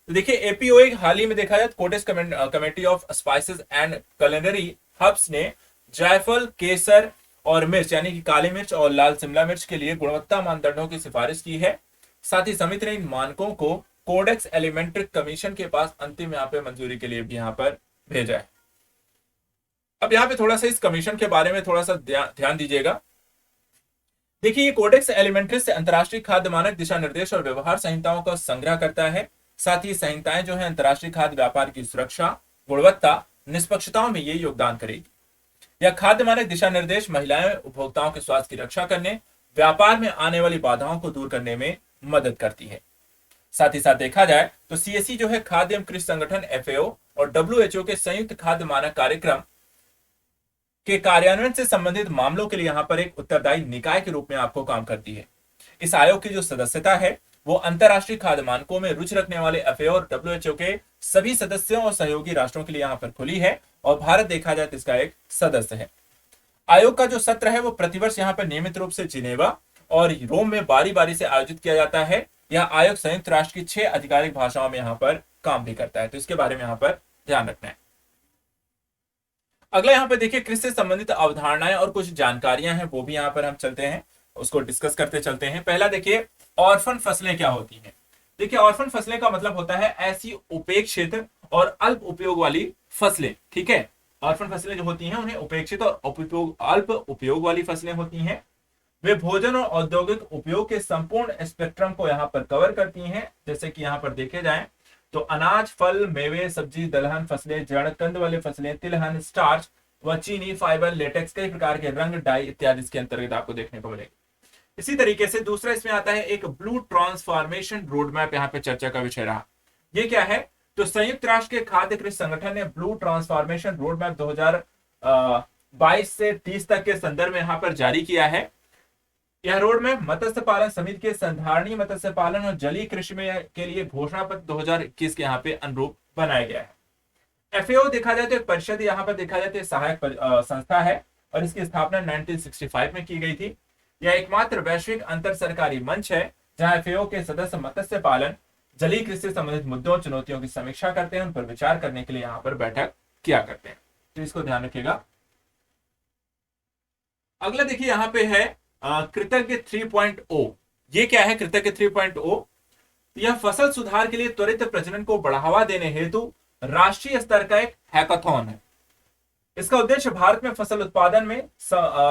S1: तो देखिए एपीओए हाल ही में देखा जाए codex committee of spices and culinary herbs ने जायफल, केसर और मिर्च यानी कि काली मिर्च और लाल शिमला मिर्च के लिए गुणवत्ता मानदंडों की सिफारिश की है। साथ ही समिति ने इन मानकों को कोडेक्स एलिमेंट्रिक कमीशन के पास अंतिम यहाँ पे मंजूरी के लिए भी यहाँ पर भेजा है। अब यहाँ पे थोड़ा सा इस कमीशन के बारे में थोड़ा सा ध्यान दीजिएगा। देखिए, ये कोडेक्स एलिमेंट्रिस से अंतर्राष्ट्रीय खाद्य मानक दिशा निर्देश और व्यवहार संहिताओं का संग्रह करता है। साथ ही संहिताएं जो है अंतर्राष्ट्रीय खाद्य व्यापार की सुरक्षा, गुणवत्ता, निष्पक्षताओं में ये योगदान करेगी। यह खाद्य मानक दिशा निर्देश महिलाएं उपभोक्ताओं के स्वास्थ्य की रक्षा करने, व्यापार में आने वाली बाधाओं को दूर करने में मदद करती है। साथ ही साथ देखा जाए तो सीएससी जो है खाद्य एवं कृषि संगठन एफएओ और डब्ल्यूएचओ के संयुक्त खाद्य मानक कार्यक्रम के कार्यान्वयन से संबंधित मामलों के लिए यहाँ पर एक उत्तरदायी निकाय के रूप में आपको काम करती है। इस आयोग की जो सदस्यता है वो अंतरराष्ट्रीय खाद्य मानकों में रुचि रखने वाले एफएओ और डब्ल्यूएचओ के सभी सदस्यों और सहयोगी राष्ट्रों के लिए यहाँ पर खुली है और भारत देखा जाए तो इसका एक सदस्य है। आयोग का जो सत्र है वो प्रतिवर्ष यहाँ पर नियमित रूप से जिनेवा और रोम में बारी बारी से आयोजित किया जाता है। यह आयोग संयुक्त राष्ट्र की 6 आधिकारिक भाषाओं में यहाँ पर काम भी करता है, तो इसके बारे में यहाँ पर ध्यान रखना है। अगला यहाँ पे देखिए कृषि से संबंधित अवधारणाएं और कुछ जानकारियां हैं, वो भी यहाँ पर हम चलते हैं, उसको डिस्कस करते चलते हैं। पहला देखिए ऑर्फन फसलें क्या होती हैं। देखिए ऑर्फन फसलें का मतलब होता है ऐसी उपेक्षित और अल्प उपयोग वाली फसलें। ठीक है, ऑर्फन फसलें जो होती हैं उन्हें उपेक्षित और अल्प उपयोग वाली फसलें होती हैं। वे भोजन और औद्योगिक उपयोग के संपूर्ण स्पेक्ट्रम को यहाँ पर कवर करती हैं। जैसे कि यहाँ पर देखे जाएं तो अनाज, फल, मेवे, सब्जी, दलहन फसलें, जड़, कंद वाले फसलें, तिलहन, स्टार्च व चीनी, फाइबर, लेटेक्स, कई प्रकार के रंग, डाई इत्यादि इसके अंतर्गत आपको देखने को मिलेगा। इसी तरीके से दूसरा इसमें आता है एक ब्लू ट्रांसफॉर्मेशन रोड मैप, यहाँ पे चर्चा का विषय रहा। ये क्या है, तो संयुक्त राष्ट्र के खाद्य कृषि संगठन ने ब्लू ट्रांसफॉर्मेशन रोड मैप 2022 से 30 तक के संदर्भ में यहाँ पर जारी किया है। यह रोड मैप मत्स्य पालन समिति के संधारणीय मत्स्य पालन और जलीय कृषि में के लिए घोषणा पत्र 2021 के यहाँ पे अनुरूप बनाया गया है। एफएओ देखा जाए तो एक परिषद यहाँ पर देखा जाए तो सहायक संस्था है और इसकी स्थापना 1965 में की गई थी। यह एकमात्र वैश्विक अंतर सरकारी मंच है जहां एफएओ के सदस्य मत्स्य पालन, जलीय कृषि से संबंधित मुद्दों, चुनौतियों की समीक्षा करते हैं, उन पर विचार करने के लिए यहाँ पर बैठक किया करते हैं, तो इसको ध्यान रखिएगा। अगला देखिए यहाँ पे है कृतज्ञ 3.0। ये क्या है कृतज्ञ 3.0? यह फसल सुधार के लिए त्वरित प्रजनन को बढ़ावा देने हेतु राष्ट्रीय स्तर का एक हैकाथॉन है। इसका उद्देश्य भारत में फसल उत्पादन में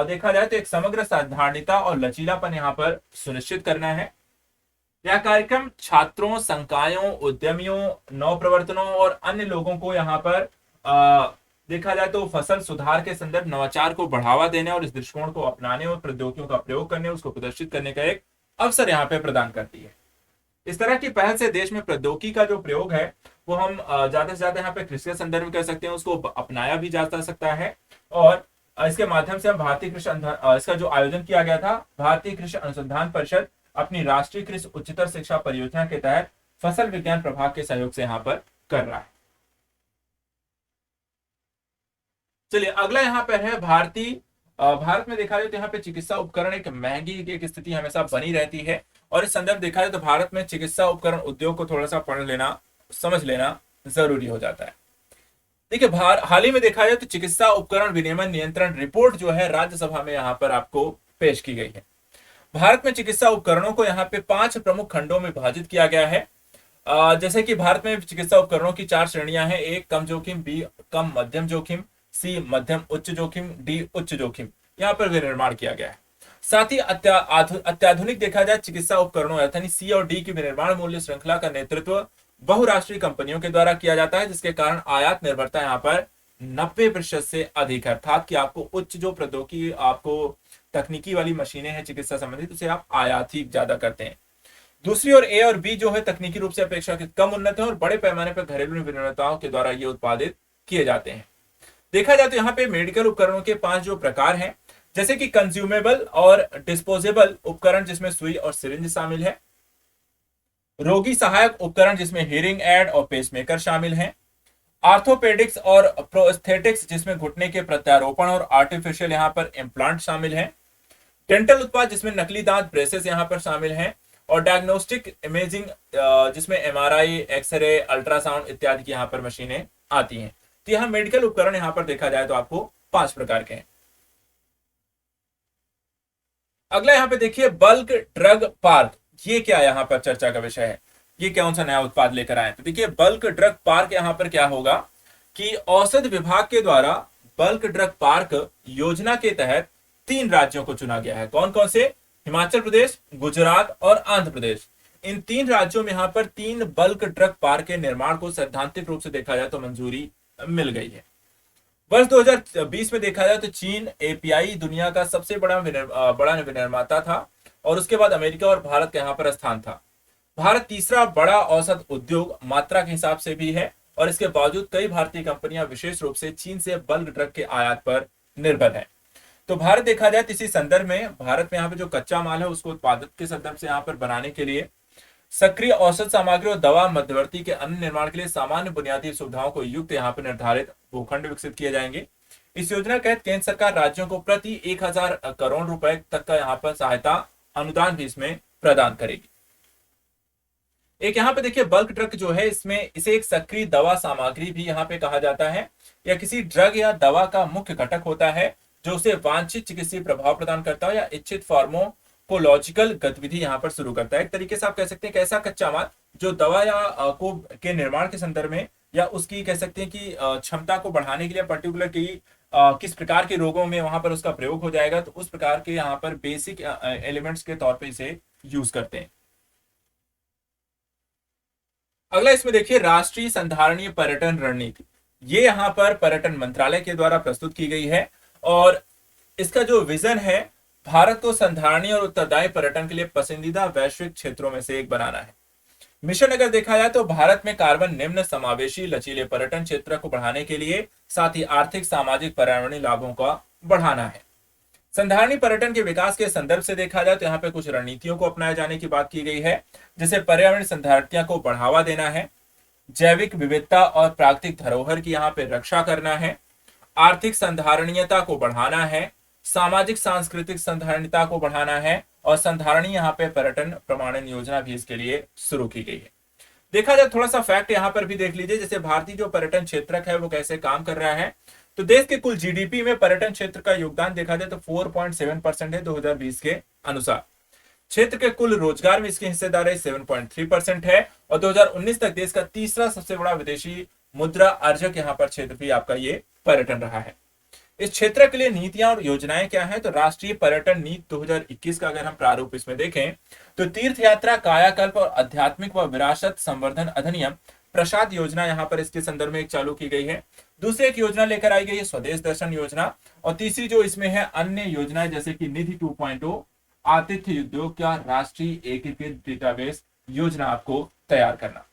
S1: देखा जाए तो एक समग्र साधारणता और लचीलापन यहाँ पर सुनिश्चित करना है। यह कार्यक्रम छात्रों, संकायों, उद्यमियों, नवप्रवर्तनों और अन्य लोगों को यहाँ पर देखा जाए तो फसल सुधार के संदर्भ नवाचार को बढ़ावा देने और इस दृष्टिकोण को अपनाने और प्रौद्योगिकियों का प्रयोग करने, उसको प्रदर्शित करने का एक अवसर यहाँ पे प्रदान करती है। इस तरह की पहल से देश में प्रौद्योगिकी का जो प्रयोग है वो हम ज्यादा से ज्यादा यहाँ पे कृषि के संदर्भ में कर सकते हैं, उसको अपनाया भी जा सकता है। और इसके माध्यम से हम भारतीय कृषि इसका जो आयोजन किया गया था, भारतीय कृषि अनुसंधान परिषद अपनी राष्ट्रीय कृषि उच्चतर शिक्षा परियोजना के तहत फसल विज्ञान प्रभाग के सहयोग से यहाँ पर कर रहा है। चलिए अगला यहाँ पर है भारत में देखा जाए तो यहाँ पे चिकित्सा उपकरण एक महंगी एक स्थिति हमेशा बनी रहती है और इस संदर्भ देखा जाए तो भारत में चिकित्सा उपकरण उद्योग को थोड़ा सा पढ़ लेना, समझ लेना जरूरी हो जाता है। देखिए हाल ही में देखा जाए तो चिकित्सा उपकरण विनियमन नियंत्रण रिपोर्ट जो है राज्यसभा में यहाँ पर आपको पेश की गई है। भारत में चिकित्सा उपकरणों को यहाँ पे 5 प्रमुख खंडों में विभाजित किया गया है। जैसे कि भारत में चिकित्सा उपकरणों की 4 श्रेणियां हैं, ए कम जोखिम, बी कम मध्यम जोखिम, सी मध्यम उच्च जोखिम, डी उच्च जोखिम, यहाँ पर विनिर्माण किया गया है। साथ ही अत्याधुनिक देखा जाए चिकित्सा उपकरणों यानी सी और डी की विनिर्माण मूल्य श्रृंखला का नेतृत्व बहुराष्ट्रीय कंपनियों के द्वारा किया जाता है, जिसके कारण आयात निर्भरता यहाँ पर 90% से अधिक है। अर्थात कि आपको उच्च जो प्रौद्योगिकी, आपको तकनीकी वाली मशीनें हैं चिकित्सा संबंधित, उसे आप आयात ही ज्यादा करते हैं। दूसरी ओर ए और बी जो है तकनीकी रूप से अपेक्षाकृत कम उन्नत है और बड़े पैमाने पर घरेलू विनिर्माताओं के द्वारा ये उत्पादित किए जाते हैं। देखा जाए तो यहाँ पे मेडिकल उपकरणों के 5 जो प्रकार हैं, जैसे कि कंज्यूमेबल और डिस्पोजेबल उपकरण जिसमें सुई और सिरिंज शामिल है, रोगी सहायक उपकरण जिसमें हियरिंग एड और पेसमेकर शामिल हैं, आर्थोपेडिक्स और प्रोस्थेटिक्स जिसमें घुटने के प्रत्यारोपण और आर्टिफिशियल यहाँ पर इम्प्लांट शामिल हैं, डेंटल उत्पाद जिसमें नकली दांत ब्रेसेस यहाँ पर शामिल हैं, और डायग्नोस्टिक इमेजिंग जिसमें एमआरआई, एक्सरे, अल्ट्रासाउंड इत्यादि की यहाँ पर मशीनें आती हैं। तो यहाँ मेडिकल उपकरण यहाँ पर देखा जाए तो आपको 5 प्रकार के हैं। अगला यहाँ पे देखिए बल्क ड्रग पार्क, ये क्या यहाँ पर चर्चा का विषय है, ये कौन सा नया उत्पाद लेकर आए। तो देखिए बल्क ड्रग पार्क यहाँ पर क्या होगा कि औषध विभाग के द्वारा बल्क ड्रग पार्क योजना के तहत 3 राज्यों को चुना गया है। कौन कौन से? हिमाचल प्रदेश, गुजरात और आंध्र प्रदेश, इन 3 राज्यों में यहाँ पर 3 बल्क ड्रग पार्क के निर्माण को सैद्धांतिक रूप से देखा जाए तो मंजूरी मिल गई है। वर्ष 2020 में देखा जाए तो चीन एपीआई दुनिया का सबसे बड़ा विनिर्माता था और उसके बाद अमेरिका और भारत का यहाँ पर स्थान था। भारत तीसरा बड़ा औसत उद्योग मात्रा के हिसाब से भी है और इसके बावजूद कई भारतीय कंपनियां विशेष रूप से चीन से बल्क ड्रग के आयात पर निर्भर है। तो भारत देखा जाए तो इसी संदर्भ में भारत में यहाँ पे जो कच्चा माल है उसको उत्पादक के संदर्भ से यहाँ पर बनाने के लिए सक्रिय औसत सामग्री और दवा मध्यवर्ती के अन्य निर्माण के लिए सामान्य बुनियादी सुविधाओं को युक्त यहाँ पर निर्धारित भूखंड विकसित किए जाएंगे। इस योजना के तहत केंद्र सरकार राज्यों को प्रति 1000 करोड़ रुपए तक का यहाँ पर सहायता अनुदान भी इसमें प्रदान करेगी। एक यहाँ पे देखिए बल्क ड्रग जो है इसमें इसे एक सक्रिय दवा सामग्री भी यहाँ पे कहा जाता है या किसी ड्रग या दवा का मुख्य घटक होता है जो उसे वांछित चिकित्सीय प्रभाव प्रदान करता है या इच्छित फार्माकोलॉजिकल गतिविधि यहाँ पर शुरू करता है। एक तरीके से आप कह सकते हैं कि ऐसा कच्चा माल जो दवा या को के निर्माण के संदर्भ में या उसकी कह सकते हैं कि क्षमता को बढ़ाने के लिए पर्टिकुलर की किस प्रकार के रोगों में वहां पर उसका प्रयोग हो जाएगा, तो उस प्रकार के यहाँ पर बेसिक एलिमेंट्स के तौर पर इसे यूज करते हैं। अगला इसमें देखिए राष्ट्रीय संधारणीय पर्यटन रणनीति, ये यहाँ पर पर्यटन मंत्रालय के द्वारा प्रस्तुत की गई है और इसका जो विजन है भारत को संधारणीय और उत्तरदायी पर्यटन के लिए पसंदीदा वैश्विक क्षेत्रों में से एक बनाना है। मिशन अगर देखा जाए तो भारत में कार्बन निम्न समावेशी लचीले पर्यटन क्षेत्र को बढ़ाने के लिए साथ ही आर्थिक सामाजिक पर्यावरणीय लाभों का बढ़ाना है। संधारणीय पर्यटन के विकास के संदर्भ से देखा जाए तो यहाँ पे कुछ रणनीतियों को अपनाए जाने की बात की गई है, जैसे पर्यावरण संधारणीयता को बढ़ावा देना है, जैविक विविधता और प्राकृतिक धरोहर की यहाँ पे रक्षा करना है, आर्थिक संधारणीयता को बढ़ाना है, सामाजिक सांस्कृतिक संधारणीयता को बढ़ाना है और संधारणीय यहाँ पे पर्यटन प्रमाणन योजना भी इसके लिए शुरू की गई है। देखा जाए थोड़ा सा फैक्ट यहाँ पर भी देख लीजिए, जैसे भारतीय जो पर्यटन क्षेत्र है वो कैसे काम कर रहा है। तो देश के कुल जीडीपी में पर्यटन क्षेत्र का योगदान देखा जाए तो 4.7% है 2020 के अनुसार। क्षेत्र के कुल रोजगार में इसकी हिस्सेदारी 7.3% है और 2019 तक देश का तीसरा सबसे बड़ा विदेशी मुद्रा अर्जक यहाँ पर क्षेत्र भी आपका ये पर्यटन रहा है। इस क्षेत्र के लिए नीतियां और योजनाएं क्या है, तो राष्ट्रीय पर्यटन नीति 2021 का अगर हम प्रारूप इसमें देखें तो तीर्थ यात्रा, कायाकल्प और आध्यात्मिक व विरासत संवर्धन अधिनियम प्रसाद योजना यहाँ पर इसके संदर्भ में एक चालू की गई है। दूसरी एक योजना लेकर आई गई है स्वदेश दर्शन योजना और तीसरी जो इसमें है अन्य योजनाएं जैसे कि निधि 2.0 आतिथ्य उद्योग का राष्ट्रीय एकीकृत डेटाबेस योजना आपको तैयार करना।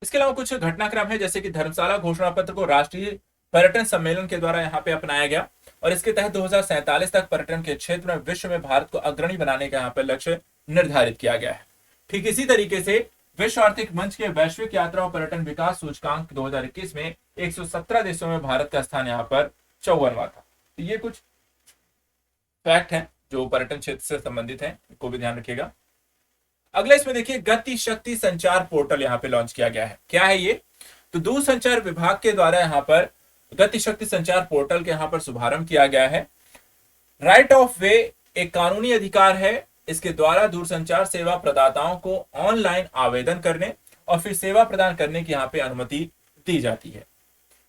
S1: इसके अलावा कुछ घटनाक्रम है जैसे कि धर्मशाला घोषणा पत्र को राष्ट्रीय पर्यटन सम्मेलन के द्वारा यहाँ पे अपनाया गया और इसके तहत 2047 तक पर्यटन के क्षेत्र में विश्व में भारत को अग्रणी बनाने का यहाँ पे लक्ष्य निर्धारित किया गया है। ठीक इसी तरीके से विश्व आर्थिक मंच के वैश्विक यात्रा और पर्यटन विकास सूचकांक 2021 में 117 देशों में भारत का स्थान यहाँ पर 54वां था। तो ये कुछ फैक्ट है जो पर्यटन क्षेत्र से संबंधित है, को भी ध्यान रखिएगा। अगला इसमें देखिए गति शक्ति संचार पोर्टल यहाँ पे लॉन्च किया गया है। क्या है ये, तो दूरसंचार विभाग के द्वारा यहाँ पर गति शक्ति संचार पोर्टल के यहाँ पर शुभारंभ किया गया है। राइट ऑफ वे एक कानूनी अधिकार है, इसके द्वारा दूरसंचार सेवा प्रदाताओं को ऑनलाइन आवेदन करने और फिर सेवा प्रदान करने की यहाँ पे अनुमति दी जाती है।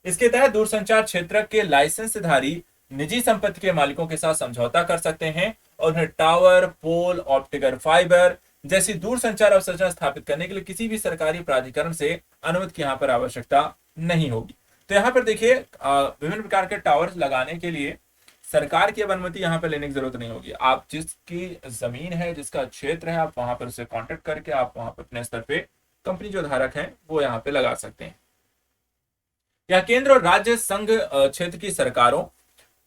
S1: इसके तहत दूरसंचार क्षेत्र के लाइसेंसधारी निजी संपत्ति के मालिकों के साथ समझौता कर सकते हैं और उन्हें टावर, पोल, ऑप्टिकल फाइबर जैसी दूरसंचार अवसंरचना स्थापित करने के लिए किसी भी सरकारी प्राधिकरण से अनुमति की यहाँ पर आवश्यकता नहीं होगी। तो यहाँ पर देखिए विभिन्न प्रकार के टावर लगाने के लिए सरकार की अनुमति यहाँ पर लेने की जरूरत नहीं होगी। आप जिसकी जमीन है, जिसका क्षेत्र है, आप वहां पर उसे कांटेक्ट करके आप वहां पर अपने स्तर पे कंपनी जो धारक है वो यहाँ पे लगा सकते हैं। यह केंद्र और राज्य संघ क्षेत्र की सरकारों,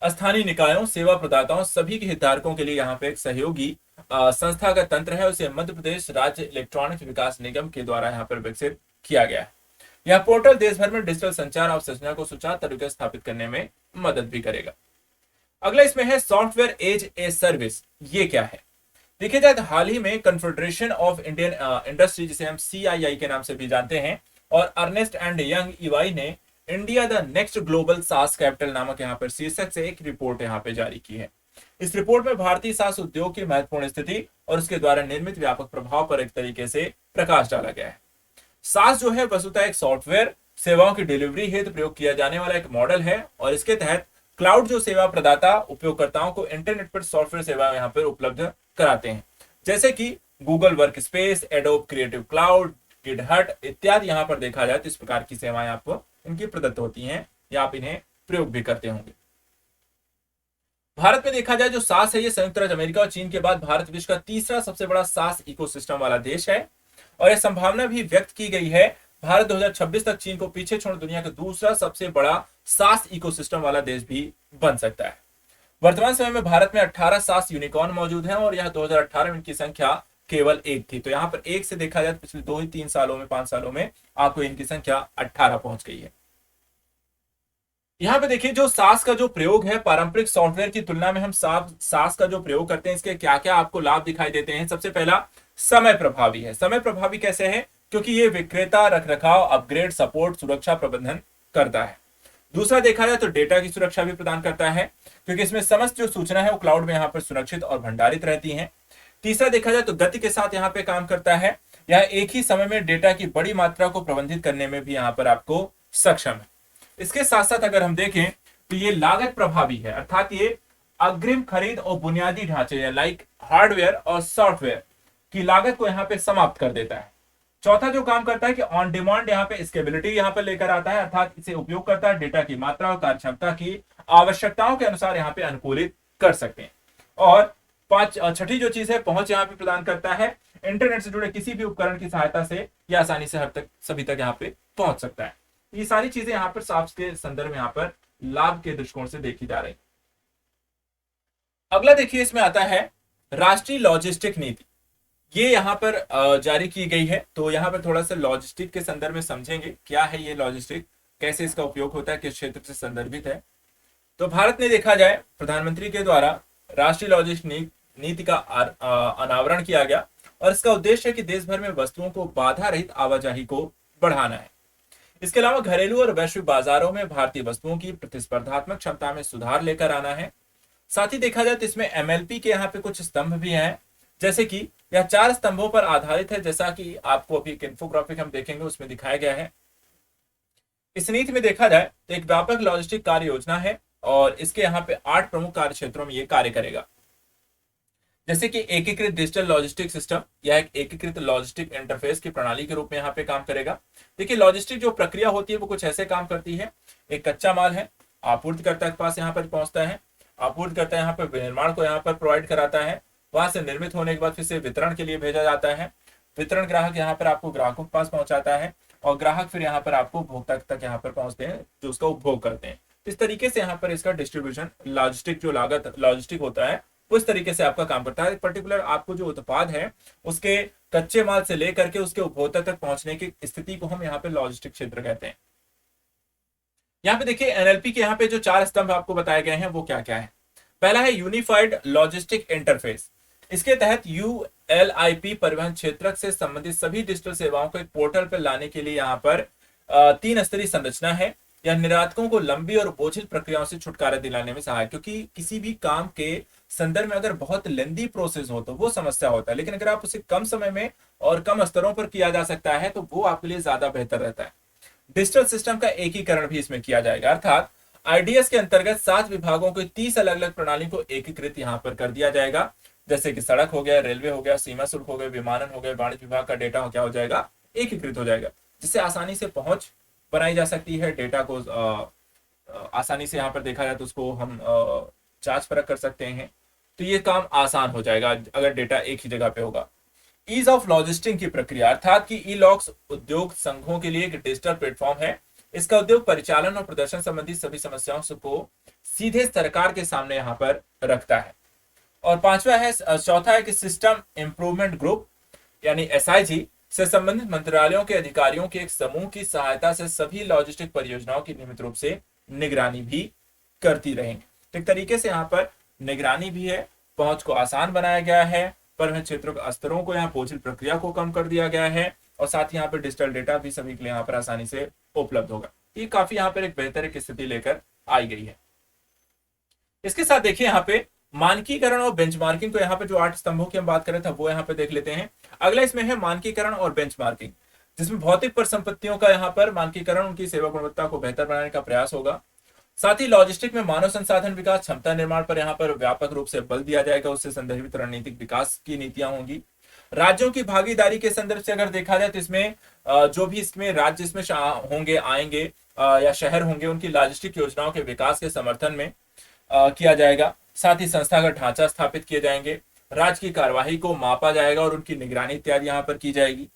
S1: स्थानीय निकायों, सेवा प्रदाताओं सभी के हितधारकों के लिए यहाँ पे एक सहयोगी संस्था का तंत्र है, उसे मध्य प्रदेश राज्य इलेक्ट्रॉनिक विकास निगम के द्वारा यहाँ पर विकसित किया गया है। यह पोर्टल देश भर में डिजिटल संचार अवसंरचना को सुचारू तरीके से स्थापित करने में मदद भी करेगा। अगला इसमें है सॉफ्टवेयर एज ए सर्विस। ये क्या है, देखिए जाए तो हाल ही में कन्फेडरेशन ऑफ इंडियन इंडस्ट्री, जिसे हम CII के नाम से भी जानते हैं, और अर्नेस्ट एंड यंग EY ने इंडिया द नेक्स्ट ग्लोबल सास कैपिटल नामक यहाँ पर शीर्षक से एक रिपोर्ट यहाँ पे जारी की है। इस रिपोर्ट में भारतीय सास उद्योग की महत्वपूर्ण स्थिति और उसके द्वारा निर्मित व्यापक प्रभाव पर एक तरीके से प्रकाश डाला गया है। सास जो है वस्तुतः एक सॉफ्टवेयर सेवाओं की डिलीवरी हेतु प्रयोग किया जाने वाला एक मॉडल है और इसके तहत क्लाउड जो सेवा प्रदाता उपयोगकर्ताओं को इंटरनेट पर सॉफ्टवेयर सेवा यहाँ पर उपलब्ध कराते हैं, जैसे कि Google Workspace, Adobe Creative Cloud, गिटहट इत्यादि। यहाँ पर देखा जाए तो इस प्रकार की सेवाएं आपको इनकी प्रदत्त होती हैं या आप इन्हें प्रयोग भी करते होंगे। भारत में देखा जाए जो सास है, ये संयुक्त राज्य अमेरिका और चीन के बाद भारत विश्व का तीसरा सबसे बड़ा सास इकोसिस्टम वाला देश है, और यह संभावना भी व्यक्त की गई है भारत 2026 तक चीन को पीछे छोड़ दुनिया का दूसरा सबसे बड़ा सास इकोसिस्टम वाला देश भी बन सकता है। वर्तमान समय में भारत में 18 सास यूनिकॉर्न मौजूद हैं और यह 2018 में इनकी संख्या केवल 1 थी। तो यहाँ पर 1 से देखा जाए तो पिछले 2-3 सालों में, 5 सालों में आपको इनकी संख्या 18 पहुंच गई है। यहाँ पे देखिए जो सास का जो प्रयोग है, पारंपरिक सॉफ्टवेयर की तुलना में हम सास का जो प्रयोग करते हैं, इसके क्या क्या आपको लाभ दिखाई देते हैं। सबसे पहला समय प्रभावी है। समय प्रभावी कैसे है? क्योंकि ये विक्रेता रखरखाव, अपग्रेड, सपोर्ट, सुरक्षा प्रबंधन करता है। दूसरा देखा जाए तो डेटा की सुरक्षा भी प्रदान करता है, क्योंकि इसमें समस्त जो सूचना है वो क्लाउड में यहाँ पर सुरक्षित और भंडारित रहती है। तीसरा देखा जाए तो गति के साथ यहाँ पे काम करता है, यह एक ही समय में डेटा की बड़ी मात्रा को प्रबंधित करने में भी यहाँ पर आपको सक्षम है। इसके साथ साथ अगर हम देखें तो ये लागत प्रभावी है, अर्थात ये अग्रिम खरीद और बुनियादी ढांचे लाइक हार्डवेयर और सॉफ्टवेयर की लागत को यहाँ पे समाप्त कर देता है। चौथा जो काम करता है कि ऑन डिमांड यहाँ पे स्केलेबिलिटी यहाँ पे लेकर आता है, अर्थात इसे उपयोग करता है डेटा की मात्रा और कार्यक्षमता की आवश्यकताओं के अनुसार यहाँ पे अनुकूलित कर सकते हैं। और छठी जो चीज है, पहुंच यहाँ पे प्रदान करता है, इंटरनेट से जुड़े किसी भी उपकरण की सहायता से यह आसानी से हर तक सभी तक यहाँ पे पहुंच सकता है। ये सारी चीजें यहाँ पर साफ्स के संदर्भ में यहाँ पर लाभ के दृष्टिकोण से देखी जा रही। अगला देखिए इसमें आता है राष्ट्रीय लॉजिस्टिक नीति। ये यहाँ पर जारी की गई है। तो यहाँ पर थोड़ा सा लॉजिस्टिक के संदर्भ में समझेंगे क्या है ये लॉजिस्टिक, कैसे इसका उपयोग होता है, किस क्षेत्र से संदर्भित है। तो भारत ने देखा जाए प्रधानमंत्री के द्वारा राष्ट्रीय लॉजिस्टिक नीति का अनावरण किया गया, और इसका उद्देश्य है कि देश भर में वस्तुओं को बाधा रहित आवाजाही को बढ़ाना है। इसके अलावा घरेलू और वैश्विक बाजारों में भारतीय वस्तुओं की प्रतिस्पर्धात्मक क्षमता में सुधार लेकर आना है। साथ ही देखा जाए तो इसमें एमएलपी के यहाँ पे कुछ स्तंभ भी हैं, जैसे कि यह 4 स्तंभों पर आधारित है, जैसा कि आपको अभी एक इंफोग्राफिक हम देखेंगे उसमें दिखाया गया है। इस नीति में देखा जाए तो एक व्यापक लॉजिस्टिक कार्य योजना है, और इसके यहाँ पे 8 प्रमुख कार्य क्षेत्रों में ये कार्य करेगा, जैसे कि एकीकृत डिजिटल लॉजिस्टिक सिस्टम, यह एक एकीकृत लॉजिस्टिक इंटरफेस की प्रणाली के रूप में यहाँ पे काम करेगा। देखिए लॉजिस्टिक जो प्रक्रिया होती है वो कुछ ऐसे काम करती है, एक कच्चा माल है, आपूर्तिकर्ता के पास यहाँ पर पहुंचता है, आपूर्तिकर्ता यहाँ पर विनिर्माण को यहाँ पर प्रोवाइड कराता है, वहां से निर्मित होने के बाद फिर से वितरण के लिए भेजा जाता है, वितरण ग्राहक यहाँ पर आपको ग्राहकों के पास पहुंचाता है, और ग्राहक फिर यहाँ पर आपको उपभोक्ता तक यहाँ पर पहुंचते हैं जो उसका उपभोग करते हैं। इस तरीके से यहाँ पर इसका डिस्ट्रीब्यूशन लॉजिस्टिक जो लागत लॉजिस्टिक होता है उस तरीके से आपका काम करता है। पर्टिकुलर आपको जो उत्पाद है उसके कच्चे माल से लेकर के उसके उपभोक्ता तक पहुंचने की स्थिति को हम यहाँ पे लॉजिस्टिक क्षेत्र कहते हैं। यहाँ पे देखिए एनएलपी के यहाँ पे जो 4 स्तंभ आपको बताए गए हैं वो क्या क्या है। पहला है यूनिफाइड लॉजिस्टिक इंटरफेस। इसके तहत यूएलआईपी परिवहन क्षेत्र से संबंधित सभी डिजिटल सेवाओं को एक पोर्टल पर लाने के लिए यहाँ पर 3 स्तरीय संरचना है। यह निर्यातकों को लंबी और बोझिल प्रक्रियाओं से छुटकारा दिलाने में सहायक, क्योंकि किसी भी काम के संदर्भ में अगर बहुत लेंदी प्रोसेस हो तो वो समस्या होता है, लेकिन अगर आप उसे कम समय में और कम स्तरों पर किया जा सकता है तो वो आपके लिए ज्यादा बेहतर रहता है। डिजिटल सिस्टम का एकीकरण भी इसमें किया जाएगा, अर्थात आईडीएस के अंतर्गत 7 विभागों को 30 अलग अलग प्रणाली को एकीकृत यहाँ पर कर दिया जाएगा, जैसे कि सड़क हो गया, रेलवे हो गया, सीमा शुल्क हो गया, विमानन हो गया, वाणिज्य विभाग का डेटा क्या हो जाएगा, एकीकृत हो जाएगा, जिससे आसानी से पहुंच बनाई जा सकती है। डेटा को आसानी से यहाँ पर देखा जाए तो उसको हम जांच परख कर सकते हैं, तो ये काम आसान हो जाएगा अगर डेटा एक ही जगह पे होगा। ईज ऑफ लॉजिस्टिक की प्रक्रिया, अर्थात कि ई लॉक्स उद्योग संघों के लिए एक डिजिटल प्लेटफॉर्म है। इसका उद्योग परिचालन और प्रदर्शन संबंधी सभी समस्याओं को सीधे सरकार के सामने यहाँ पर रखता है। और चौथा है कि सिस्टम इंप्रूवमेंट ग्रुप यानी एसआईजी से संबंधित मंत्रालयों के अधिकारियों के एक समूह की सहायता से सभी लॉजिस्टिक परियोजनाओं की नियमित रूप से निगरानी भी करती रहेंगे। तो एक तरीके से यहाँ पर निगरानी भी है, पहुंच को आसान बनाया गया है, परिवहन क्षेत्रों के स्तरों को यहाँ बोझिल प्रक्रिया को कम कर दिया गया है, और साथ ही यहाँ पर डिजिटल डेटा भी सभी के लिए यहाँ पर आसानी से उपलब्ध होगा। ये काफी यहाँ पर एक बेहतर एक स्थिति लेकर आई गई है। इसके साथ देखिए यहाँ पे मानकीकरण और बेंचमार्किंग को यहाँ पे जो 8 स्तंभों की हम बात कर रहे थे वो यहाँ पे देख लेते हैं। अगला इसमें है मानकीकरण और बेंचमार्किंग, जिसमें भौतिक परिसंपत्तियों का यहाँ पर मानकीकरण उनकी सेवा गुणवत्ता को बेहतर बनाने का प्रयास होगा। साथ ही लॉजिस्टिक में मानव संसाधन विकास, क्षमता निर्माण पर यहाँ पर व्यापक रूप से बल दिया जाएगा, उससे संदर्भित रणनीतिक विकास की नीतियां होंगी। राज्यों की भागीदारी के संदर्भ से अगर देखा जाए तो इसमें जो भी इसमें राज्य इसमें होंगे आएंगे या शहर होंगे, उनकी लॉजिस्टिक योजनाओं के विकास के समर्थन में किया जाएगा। साथ ही संस्थागत ढांचा स्थापित किए जाएंगे, राज्य की कार्यवाही को मापा जाएगा और उनकी निगरानी इत्यादि यहाँ पर की जाएगी।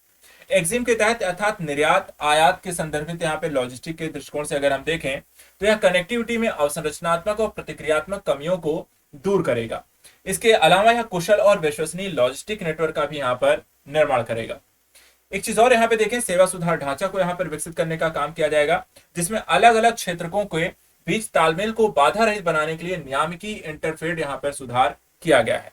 S1: एक्जिम के तहत अर्थात निर्यात आयात के संदर्भित यहाँ पे लॉजिस्टिक के दृष्टिकोण से अगर हम देखें तो यह कनेक्टिविटी में अवसंरचनात्मक और प्रतिक्रियात्मक कमियों को दूर करेगा। इसके अलावा यह कुशल और विश्वसनीय लॉजिस्टिक नेटवर्क का भी यहाँ पर निर्माण करेगा। एक चीज और यहाँ पे देखें, सेवा सुधार ढांचा को यहाँ पर विकसित करने का काम किया जाएगा, जिसमें अलग अलग क्षेत्रों के बीच तालमेल को बाधा रहित बनाने के लिए नियामकीय इंटरफेस यहाँ पर सुधार किया गया है।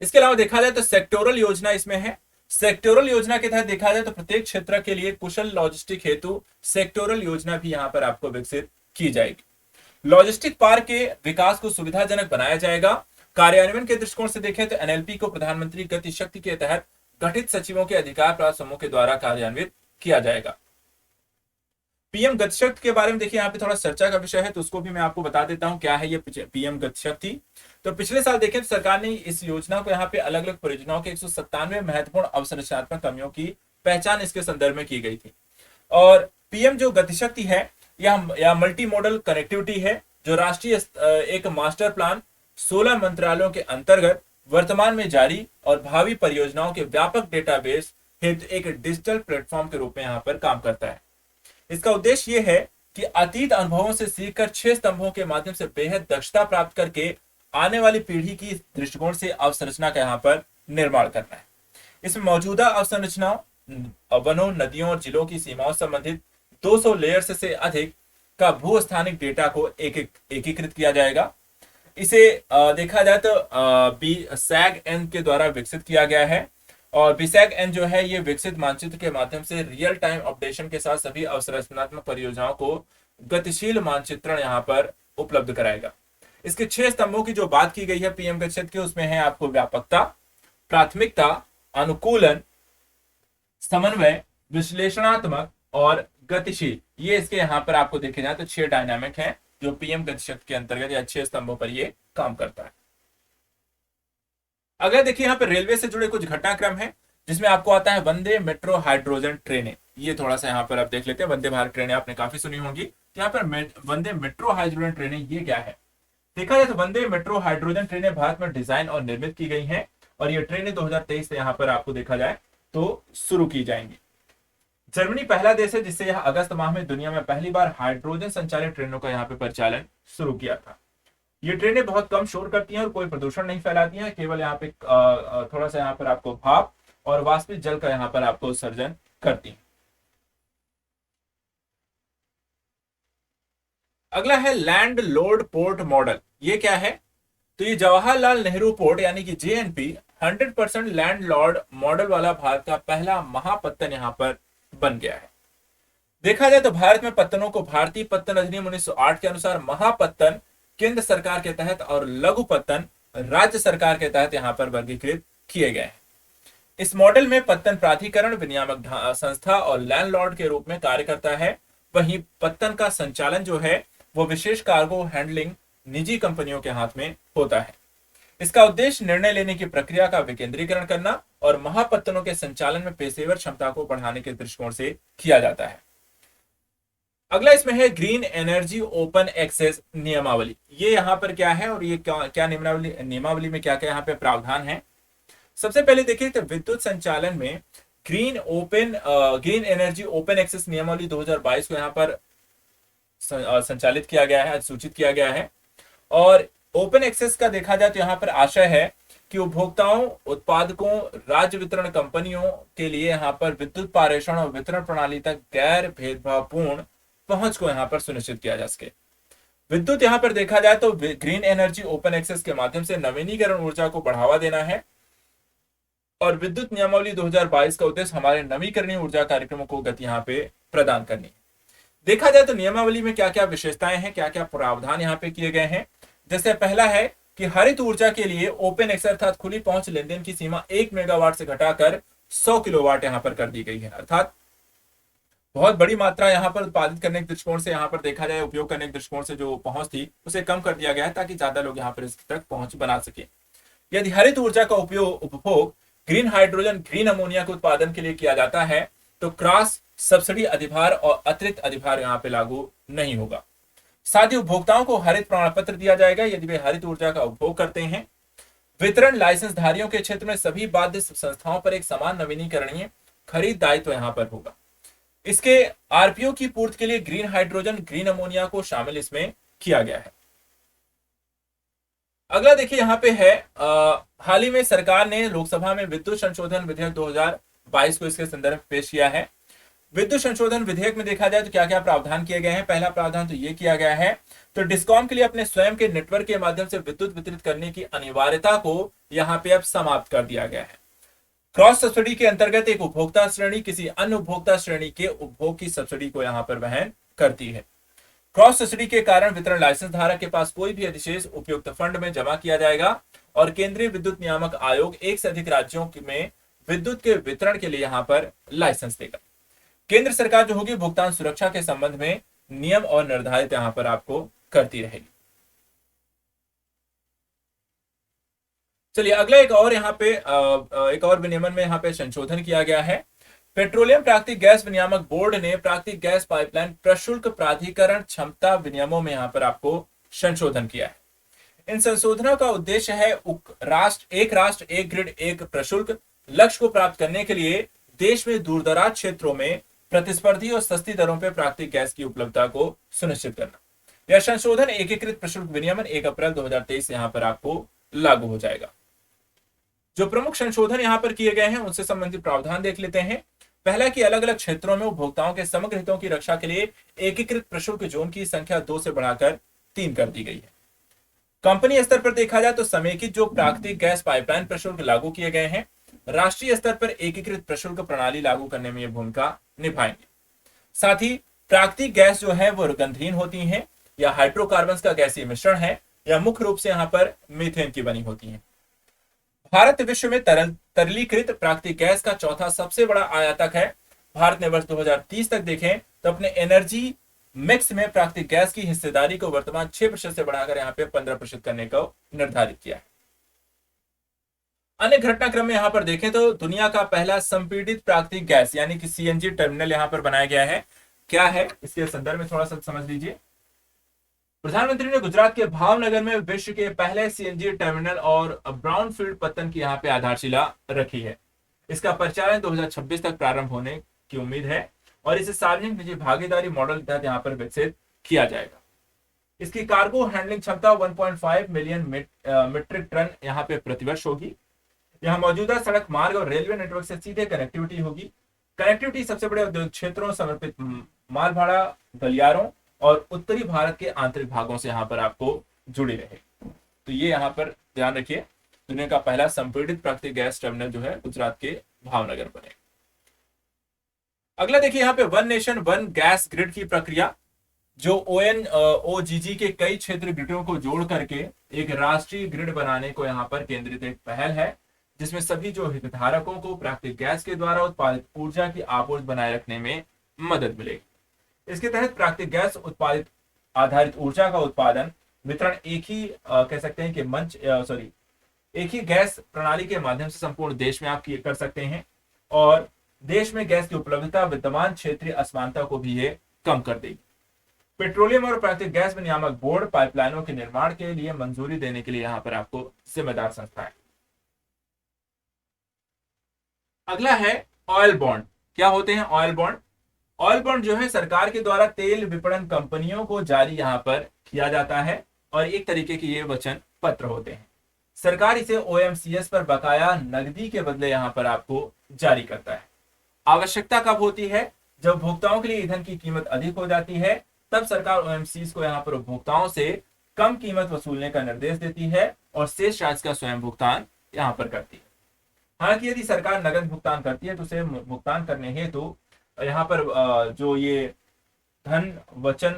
S1: इसके अलावा देखा जाए तो सेक्टोरल योजना इसमें है। सेक्टोरल योजना के तहत देखा जाए तो प्रत्येक क्षेत्र के लिए कुशल लॉजिस्टिक हेतु सेक्टोरल योजना भी यहाँ पर आपको विकसित की जाएगी। लॉजिस्टिक पार्क के विकास को सुविधाजनक बनाया जाएगा। कार्यान्वयन के दृष्टिकोण से देखें तो एनएलपी को प्रधानमंत्री गति शक्ति के तहत गठित सचिवों के अधिकार प्राप्त समूह के द्वारा कार्यान्वित किया जाएगा। पीएम गति शक्ति के बारे में देखिए, यहाँ पे थोड़ा चर्चा का विषय है तो उसको भी मैं आपको बता देता हूँ क्या है ये पीएम गति शक्ति। तो पिछले साल देखें तो सरकार ने इस योजना को यहाँ पे अलग अलग परियोजनाओं के 197 महत्वपूर्ण अवसंरचनात्मक कमियों की पहचान इसके संदर्भ में की गई थी। और पीएम जो गति शक्ति है यह मल्टी मॉडल कनेक्टिविटी है, जो राष्ट्रीय एक मास्टर प्लान 16 मंत्रालयों के अंतर्गत वर्तमान में जारी और भावी परियोजनाओं के व्यापक डेटाबेस हेतु एक डिजिटल प्लेटफॉर्म के रूप में यहाँ पर काम करता है। इसका उद्देश्य यह है कि अतीत अनुभवों से सीखकर 6 स्तंभों के माध्यम से बेहद दक्षता प्राप्त करके आने वाली पीढ़ी की दृष्टिकोण से अवसंरचना का यहाँ पर निर्माण करना है। इसमें मौजूदा अवसंरचनाओं, वनों, नदियों और जिलों की सीमाओं संबंधित 200 लेयर्स से अधिक का भूस्थानिक डेटा को एकीकृत किया जाएगा। इसे देखा जाए तो सैग-एन के द्वारा विकसित किया गया है और BSAG-N जो है ये विकसित मानचित्र के माध्यम से रियल टाइम अपडेशन के साथ सभी अवसंरचनात्मक परियोजनाओं को गतिशील मानचित्रण यहाँ पर उपलब्ध कराएगा। इसके 6 स्तंभों की जो बात की गई है पीएम गति शक्ति की, उसमें है आपको व्यापकता, प्राथमिकता, अनुकूलन, समन्वय, विश्लेषणात्मक और गतिशील। ये इसके यहाँ पर आपको देखे जाए तो 6 डायनामिक है जो पीएम गति शक्ति के अंतर्गत या 6 स्तंभों पर ये काम करता है। अगर देखिए यहाँ पे रेलवे से जुड़े कुछ घटनाक्रम है जिसमें आपको आता है वंदे मेट्रो हाइड्रोजन ट्रेनें। ये थोड़ा सा यहाँ पर आप देख लेते हैं, वंदे भारत ट्रेनें आपने काफी सुनी होंगी। यहाँ पर वंदे मेट्रो हाइड्रोजन ट्रेनें ये क्या है, देखा जाए तो वंदे मेट्रो हाइड्रोजन ट्रेनें भारत में डिजाइन और निर्मित की गई हैं और ये ट्रेनें 2023 से यहाँ पर आपको देखा जाए तो शुरू की जाएंगी। जर्मनी पहला देश है जिससे यह अगस्त माह में दुनिया में पहली बार हाइड्रोजन संचालित ट्रेनों का यहाँ पे परिचालन शुरू किया था। ये ट्रेनें बहुत कम शोर करती हैं और कोई प्रदूषण नहीं फैलाती हैं, केवल यहाँ पे थोड़ा सा यहाँ पर आपको भाप और वाष्पित जल का यहाँ पर आपको उत्सर्जन करती हैं। अगला है लैंड लोड पोर्ट मॉडल। ये क्या है, तो ये जवाहरलाल नेहरू पोर्ट यानी कि JNP 100% लैंड लॉर्ड मॉडल वाला भारत का पहला महापत्तन यहाँ पर बन गया है। देखा जाए तो भारत में पत्तनों को भारतीय पत्तन अधिनियम 1908 के अनुसार महापत्तन केंद्र सरकार के तहत और लघु पत्तन राज्य सरकार के तहत यहाँ पर वर्गीकृत किए गए हैं। इस मॉडल में पत्तन प्राधिकरण विनियामक संस्था और लैंडलॉर्ड के रूप में कार्य करता है, वहीं पत्तन का संचालन जो है वो विशेष कार्गो हैंडलिंग निजी कंपनियों के हाथ में होता है। इसका उद्देश्य निर्णय लेने की प्रक्रिया का विकेंद्रीकरण करना और महापत्तनों के संचालन में पेशेवर क्षमता को बढ़ाने के दृष्टिकोण से किया जाता है। अगला इसमें है ग्रीन एनर्जी ओपन एक्सेस नियमावली। ये यहाँ पर क्या है और ये क्या नियमावली में क्या क्या यहाँ पे प्रावधान है। सबसे पहले देखिए तो विद्युत संचालन में ग्रीन एनर्जी ओपन एक्सेस नियमावली 2022 को यहाँ पर संचालित किया गया है, सूचित किया गया है। और ओपन एक्सेस का देखा जाए तो यहाँ पर आशय है कि उपभोक्ताओं, उत्पादकों, राज्य वितरण कंपनियों के लिए यहाँ पर विद्युत पारेषण और वितरण प्रणाली तक गैर भेदभावपूर्ण पहुंच को यहाँ पर सुनिश्चित किया जा सके। विद्युत यहाँ पर देखा जाए तो ग्रीन एनर्जी ओपन एक्सेस के माध्यम से नवीनीकरण ऊर्जा को बढ़ावा देना है और विद्युत नियमावली 2022 का उद्देश्य हमारे नवीकरणीय ऊर्जा कार्यक्रमों को गति यहाँ पे प्रदान करनी है। देखा जाए तो नियमावली में क्या क्या विशेषताएं हैं, क्या क्या प्रावधान यहाँ पे किए गए हैं। जैसे पहला है कि हरित ऊर्जा के लिए ओपन एक्सेस अर्थात खुली पहुंच लेन देन की सीमा 1 मेगावाट से घटाकर 100 किलोवाट यहाँ पर कर दी गई है। अर्थात बहुत बड़ी मात्रा यहाँ पर उत्पादित करने के दृष्टिकोण से, यहाँ पर देखा जाए उपयोग करने के दृष्टिकोण से जो पहुंच थी उसे कम कर दिया गया है, ताकि ज्यादा लोग यहाँ पर इस तक पहुंच बना सके। यदि हरित ऊर्जा का उपभोग ग्रीन हाइड्रोजन, ग्रीन अमोनिया के उत्पादन के लिए किया जाता है, तो क्रॉस सब्सिडी अधिभार और अतिरिक्त अधिभार यहाँ पे लागू नहीं होगा। साथ ही उपभोक्ताओं को हरित प्रमाण पत्र दिया जाएगा यदि वे हरित ऊर्जा का उपभोग करते हैं। वितरण लाइसेंस धारियों के क्षेत्र में सभी बाध्य संस्थाओं पर एक समान नवीनीकरणीय खरीद दायित्व यहाँ पर होगा। इसके आरपीओ की पूर्ति के लिए ग्रीन हाइड्रोजन, ग्रीन अमोनिया को शामिल इसमें किया गया है। अगला देखिए यहाँ पे है, हाल ही में सरकार ने लोकसभा में विद्युत संशोधन विधेयक 2022 को इसके संदर्भ में पेश किया है। विद्युत संशोधन विधेयक में देखा जाए तो क्या क्या प्रावधान किए गए हैं। पहला प्रावधान तो ये किया गया है, तो डिस्कॉम के लिए अपने स्वयं के नेटवर्क के माध्यम से विद्युत वितरित करने की अनिवार्यता को यहाँ पे अब समाप्त कर दिया गया है। क्रॉस सब्सिडी के अंतर्गत एक उपभोक्ता श्रेणी किसी अन्य उपभोक्ता श्रेणी के उपभोग की सब्सिडी को यहाँ पर वहन करती है। क्रॉस सब्सिडी के कारण वितरण लाइसेंस धारक के पास कोई भी अधिशेष उपयुक्त फंड में जमा किया जाएगा और केंद्रीय विद्युत नियामक आयोग एक से अधिक राज्यों में विद्युत के वितरण के लिए यहाँ पर लाइसेंस देगा। केंद्र सरकार जो होगी भुगतान सुरक्षा के संबंध में नियम और निर्धारित यहाँ पर आपको करती रहेगी। चलिए अगला एक और यहाँ पे एक और विनियमन में यहाँ पे संशोधन किया गया है। पेट्रोलियम प्राकृतिक गैस विनियामक बोर्ड ने प्राकृतिक गैस पाइपलाइन प्रशुल्क प्राधिकरण क्षमता विनियमों में यहाँ पर आपको संशोधन किया है। इन संशोधनों का उद्देश्य है एक राष्ट्र एक ग्रिड एक प्रशुल्क लक्ष्य को प्राप्त करने के लिए देश में दूरदराज क्षेत्रों में प्रतिस्पर्धी और सस्ती दरों पर प्राकृतिक गैस की उपलब्धता को सुनिश्चित करना। यह संशोधन एकीकृत प्रशुल्क विनियमन 1 अप्रैल 2023 से यहाँ पर आपको लागू हो जाएगा। जो प्रमुख संशोधन यहाँ पर किए गए हैं उनसे संबंधित प्रावधान देख लेते हैं। पहला कि अलग अलग क्षेत्रों में उपभोक्ताओं के समग्र हितों की रक्षा के लिए एकीकृत प्रशुल्क जोन की संख्या 2 से बढ़ाकर 3 कर दी गई है। कंपनी स्तर पर देखा जाए तो समेकित जो प्राकृतिक गैस पाइपलाइन प्रशुल्क लागू किए गए हैं, राष्ट्रीय स्तर पर एकीकृत प्रशुल्क प्रणाली लागू करने में यह भूमिका निभाएंगे। साथ ही प्राकृतिक गैस जो है वो गंधहीन होती है या हाइड्रोकार्बन का गैसीय मिश्रण है या मुख्य रूप से यहाँ पर मीथेन की बनी होती है। भारत विश्व में तरलीकृत प्राकृतिक गैस का चौथा सबसे बड़ा आयातक है। भारत ने वर्ष 2030 तक देखें तो अपने एनर्जी मिक्स में प्राकृतिक गैस की हिस्सेदारी को वर्तमान 6% से बढ़ाकर यहाँ पे 15% करने को निर्धारित किया है। अन्य घटनाक्रम में यहाँ पर देखें तो दुनिया का पहला संपीड़ित प्राकृतिक गैस यानी कि सीएनजी टर्मिनल यहाँ पर बनाया गया है। क्या है इसके संदर्भ में थोड़ा सा समझ लीजिए। प्रधानमंत्री ने गुजरात के भावनगर में विश्व के पहले सीएनजी टर्मिनल और ब्राउनफील्ड पत्तन की यहाँ पे आधारशिला रखी है। इसका परिचालन 2026 तक प्रारंभ होने की उम्मीद है और इसे सार्वजनिक निजी भागीदारी मॉडल के तहत यहाँ पर विकसित किया जाएगा। इसकी कार्गो हैंडलिंग क्षमता 1.5 मिलियन मीट्रिक टन यहाँ पे प्रतिवर्ष होगी। यहाँ मौजूदा सड़क मार्ग और रेलवे नेटवर्क से सीधे कनेक्टिविटी होगी। कनेक्टिविटी सबसे बड़े औद्योगिक क्षेत्रों, समर्पित माल भाड़ा गलियारों और उत्तरी भारत के आंतरिक भागों से यहाँ पर आपको जुड़ी रहे। तो ये यहाँ पर ध्यान रखिए, दुनिया का पहला संपीड़ित प्राकृतिक गैस टर्मिनल जो है गुजरात के भावनगर बने। अगला देखिए यहाँ पे one nation one gas grid की प्रक्रिया, जो ओजीजी के कई क्षेत्र ग्रिडों को जोड़ करके एक राष्ट्रीय ग्रिड बनाने को यहाँ पर केंद्रित एक पहल है, जिसमें सभी जो हितधारकों को प्राकृतिक गैस के द्वारा उत्पादित ऊर्जा की आपूर्ति बनाए रखने में मदद मिलेगी। इसके तहत प्राकृतिक गैस उत्पादित आधारित ऊर्जा का उत्पादन वितरण एक ही कह सकते हैं कि एक ही गैस प्रणाली के माध्यम से संपूर्ण देश में आप कर सकते हैं और देश में गैस की उपलब्धता विद्यमान क्षेत्रीय असमानता को भी ये कम कर देगी। पेट्रोलियम और प्राकृतिक गैस विनियामक बोर्ड पाइपलाइनों के निर्माण के लिए मंजूरी देने के लिए यहाँ पर आपको जिम्मेदार संस्था है। अगला है ऑयल बॉन्ड। क्या होते हैं ऑयल बॉन्ड? ऑयल बॉन्ड जो है सरकार के द्वारा तेल विपणन कंपनियों को जारी यहाँ पर किया जाता है और एक तरीके के ये वचन पत्र होते हैं। सरकार इसे ओएमसीएस पर बकाया नकदी के बदले यहाँ पर आपको जारी करता है। आवश्यकता कब होती है? जब उपभोक्ताओं के लिए ईंधन की कीमत अधिक हो जाती है, तब सरकार ओएमसीएस को यहाँ पर उपभोक्ताओं से कम कीमत वसूलने का निर्देश देती है और शेष राशि का स्वयं भुगतान यहाँ पर करती है। हालांकि यदि सरकार नगद भुगतान करती है तो उसे भुगतान करने हेतु यहाँ पर जो ये धन वचन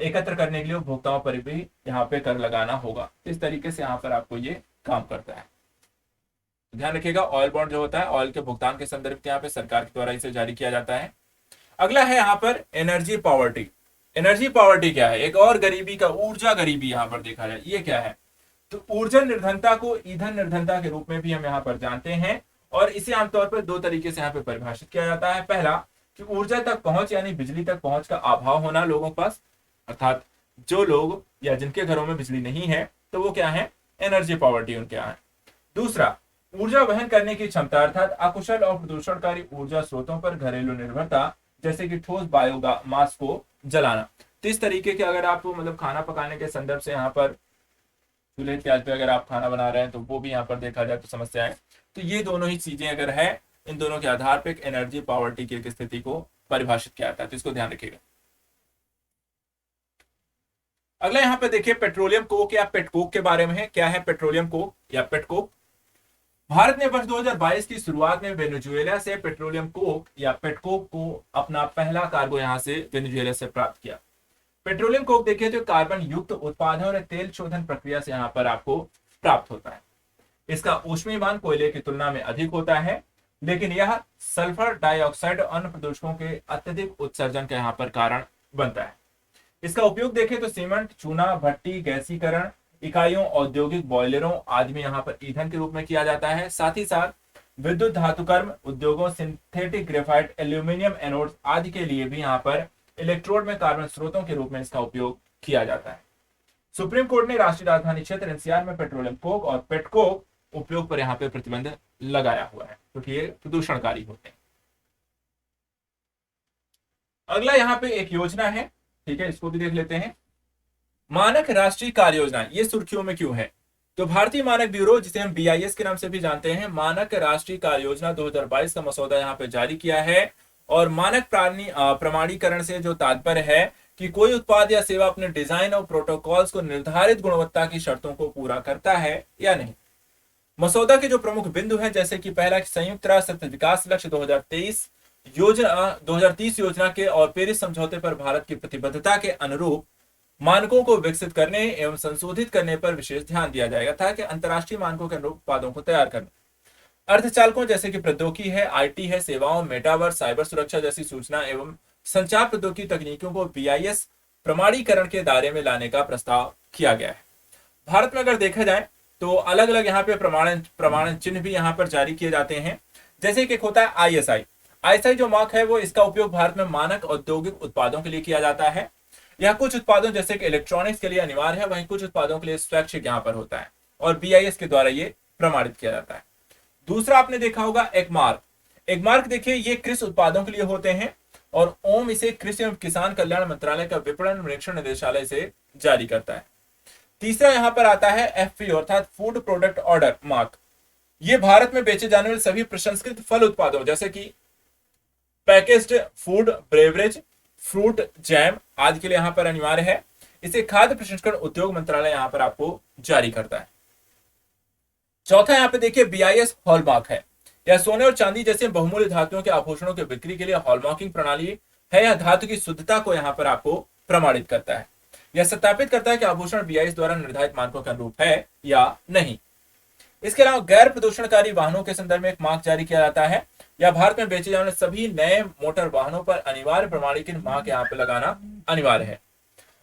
S1: एकत्र करने के लिए उपभोक्ताओं पर भी यहाँ पे कर लगाना होगा। इस तरीके से यहाँ पर आपको ये काम करता है। ध्यान रखिएगा, ऑयल बॉन्ड जो होता है ऑयल के भुगतान के संदर्भ में यहाँ पे सरकार के द्वारा इसे जारी किया जाता है। अगला है यहाँ पर एनर्जी पॉवर्टी। एनर्जी पॉवर्टी क्या है? एक और गरीबी का, ऊर्जा गरीबी यहाँ पर देखा जाए, ये क्या है? तो ऊर्जा निर्धनता को ईंधन निर्धनता के रूप में भी हम यहाँ पर जानते हैं, और इसे आमतौर पर दो तरीके से यहाँ पे परिभाषित किया जाता है। पहला कि ऊर्जा तक पहुंच यानी बिजली तक पहुंच का अभाव होना लोगों के पास, अर्थात जो लोग या जिनके घरों में बिजली नहीं है तो वो क्या है? एनर्जी पॉवर्टी उनके यहाँ है। दूसरा, ऊर्जा वहन करने की क्षमता, अर्थात अकुशल और प्रदूषणकारी ऊर्जा स्रोतों पर घरेलू निर्भरता, जैसे कि ठोस बायोमास को जलाना। तो इस तरीके के अगर आप मतलब खाना पकाने के संदर्भ से यहाँ पर चूल्हे गैस पे अगर आप खाना बना रहे हैं तो वो भी यहाँ पर देखा जाए तो समस्या है। तो ये दोनों ही चीजें अगर है, इन दोनों के आधार पर एनर्जी पॉवर्टी की एक स्थिति को परिभाषित किया जाता है, तो इसको ध्यान रखिएगा। अगला यहाँ पे देखिए पेट्रोलियम कोक या पेटकोक के बारे में है। क्या है पेट्रोलियम कोक या पेटकोक? भारत ने वर्ष 2022 की शुरुआत में वेनेजुएला से पेट्रोलियम कोक या पेटकोक को अपना पहला कार्गो यहां से वेनेजुएला से प्राप्त किया। पेट्रोलियम कोक देखिए तो कार्बन युक्त उत्पाद है और तेल शोधन प्रक्रिया से यहां पर आपको प्राप्त होता है। इसका ऊष्मीय मान कोयले की तुलना में अधिक होता है, लेकिन यह सल्फर डाइऑक्साइड और अन्य प्रदूषकों के अत्यधिक उत्सर्जन का यहाँ पर कारण बनता है। इसका उपयोग देखें तो सीमेंट, चूना भट्टी, गैसीकरण इकाइयों, औद्योगिक बॉयलरों आदि में यहाँ पर ईंधन के रूप में किया जाता है। साथ ही साथ विद्युत धातुकर्म उद्योगों, सिंथेटिक ग्रेफाइट, एल्यूमिनियम एनोड आदि के लिए भी यहाँ पर इलेक्ट्रोड में कार्बन स्रोतों के रूप में इसका उपयोग किया जाता है। सुप्रीम कोर्ट ने राष्ट्रीय राजधानी क्षेत्र एनसीआर में पेट्रोलियम कोक और पेटकोक उपयोग पर यहाँ पे प्रतिबंध लगाया हुआ है, क्योंकि ये प्रदूषणकारी होते हैं। अगला यहाँ पे एक योजना है, ठीक है, इसको भी देख लेते हैं। मानक राष्ट्रीय कार्य योजना, ये सुर्खियों में क्यों है? तो भारतीय मानक ब्यूरो, जिसे हम बीआईएस के नाम से भी जानते हैं, मानक राष्ट्रीय कार्य योजना 2022 का मसौदा यहाँ पे जारी किया है। और मानक प्रमाणीकरण से जो तात्पर्य है कि कोई उत्पाद या सेवा अपने डिजाइन और प्रोटोकॉल्स को निर्धारित गुणवत्ता की शर्तों को पूरा करता है या नहीं। मसौदा के जो प्रमुख बिंदु हैं, जैसे कि पहला, संयुक्त राष्ट्र विकास लक्ष्य 2023 योजना के और पेरिस समझौते पर भारत की प्रतिबद्धता के अनुरूप मानकों को विकसित करने एवं संशोधित करने पर विशेष ध्यान दिया जाएगा, ताकि अंतर्राष्ट्रीय मानकों के अनुरूप उत्पादों को तैयार करने। अर्धचालकों जैसे कि प्रौद्योगिकी है, आईटी है, सेवाओं, मेटावर्स, साइबर सुरक्षा जैसी सूचना एवं संचार प्रौद्योगिकी तकनीकों को बीआईएस प्रमाणीकरण के दायरे में लाने का प्रस्ताव किया गया है। भारत में अगर देखा जाए तो अलग अलग यहाँ पे प्रमाणन चिन्ह भी यहाँ पर जारी किए जाते हैं। जैसे कि एक होता है आईएसआई जो मार्क है, वो इसका उपयोग भारत में मानक औद्योगिक उत्पादों के लिए किया जाता है। यह कुछ उत्पादों जैसे कि इलेक्ट्रॉनिक्स के लिए अनिवार्य है, वहीं कुछ उत्पादों के लिए स्वैच्छिक यहाँ पर होता है और बीआईएस के द्वारा ये प्रमाणित किया जाता है। दूसरा आपने देखा होगा एक मार्क देखिए, ये कृषि उत्पादों के लिए होते हैं और ओम इसे कृषि एवं किसान कल्याण मंत्रालय का विपणन निरीक्षण निदेशालय से जारी करता है। तीसरा यहाँ पर आता है एफपीओ अर्थात फूड प्रोडक्ट ऑर्डर मार्क। ये भारत में बेचे जाने वाले सभी प्रसंस्कृत फल उत्पादों जैसे कि packaged food, beverage, fruit, jam आदि के लिए यहाँ पर अनिवार्य है। इसे खाद्य प्रसंस्करण उद्योग मंत्रालय यहाँ पर आपको जारी करता है। चौथा यहाँ पे देखिए बीआईएस हॉलमार्क है। यह सोने और चांदी जैसे बहुमूल्य धातुओं के आभूषणों के बिक्री के लिए हॉलमार्किंग प्रणाली है। यह धातु की शुद्धता को यहाँ पर आपको प्रमाणित करता है। यह सत्यापित करता है कि आभूषण बीआईएस द्वारा निर्धारित मानकों के अनुरूप है या नहीं। इसके अलावा गैर प्रदूषणकारी वाहनों के संदर्भ में एक मार्क जारी किया जाता है। यह भारत में बेचे जाने वाले सभी नए मोटर वाहनों पर अनिवार्य प्रमाणीकरण मार्क यहाँ पे लगाना अनिवार्य है।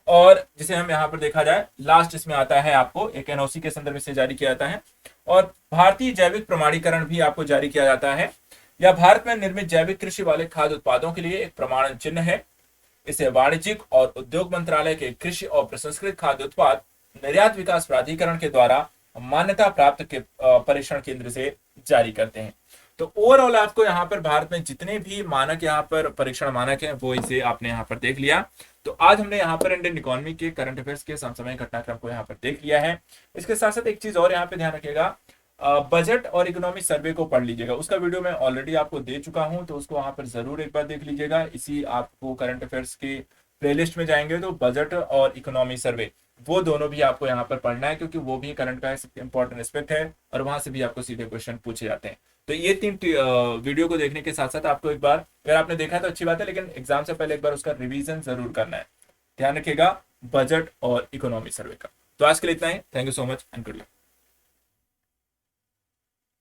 S1: और जिसे हम यहाँ पर देखा जाए लास्ट इसमें आता है आपको एक एनओसी के संदर्भ से जारी किया जाता है। और भारतीय जैविक प्रमाणीकरण भी आपको जारी किया जाता है। यह भारत में निर्मित जैविक कृषि वाले खाद्य उत्पादों के लिए एक प्रमाणन चिन्ह है। इसे वाणिज्यिक और उद्योग मंत्रालय के कृषि और प्रसंस्कृत खाद्य उत्पाद निर्यात विकास प्राधिकरण के द्वारा मान्यता प्राप्त के परीक्षण केंद्र से जारी करते हैं। तो ओवरऑल आपको यहाँ पर भारत में जितने भी मानक यहाँ पर परीक्षण मानक हैं वो इसे आपने यहाँ पर देख लिया। तो आज हमने यहाँ पर इंडियन इकोनॉमी के करंट अफेयर्स के समसामयिक घटनाक्रम को यहाँ पर देख लिया है। इसके साथ साथ एक चीज और यहाँ पे ध्यान रखिएगा, बजट और इकोनॉमी सर्वे को पढ़ लीजिएगा। उसका वीडियो मैं ऑलरेडी आपको दे चुका हूँ, तो उसको वहां पर जरूर एक बार देख लीजिएगा। इसी आपको करंट अफेयर्स के प्लेलिस्ट में जाएंगे तो बजट और इकोनॉमी सर्वे वो दोनों भी आपको यहाँ पर पढ़ना है, क्योंकि वो भी करंट का इंपॉर्टेंट एस्पेक्ट है और वहां से भी आपको सीधे क्वेश्चन पूछे जाते हैं। तो ये 3 वीडियो को देखने के साथ साथ आपको एक बार अगर आपने देखा है तो अच्छी बात है, लेकिन एग्जाम से पहले एक बार उसका रिवीजन जरूर करना है। ध्यान रखिएगा बजट और इकोनॉमी सर्वे का। तो आज के लिए इतना ही। Thank you so much and good luck.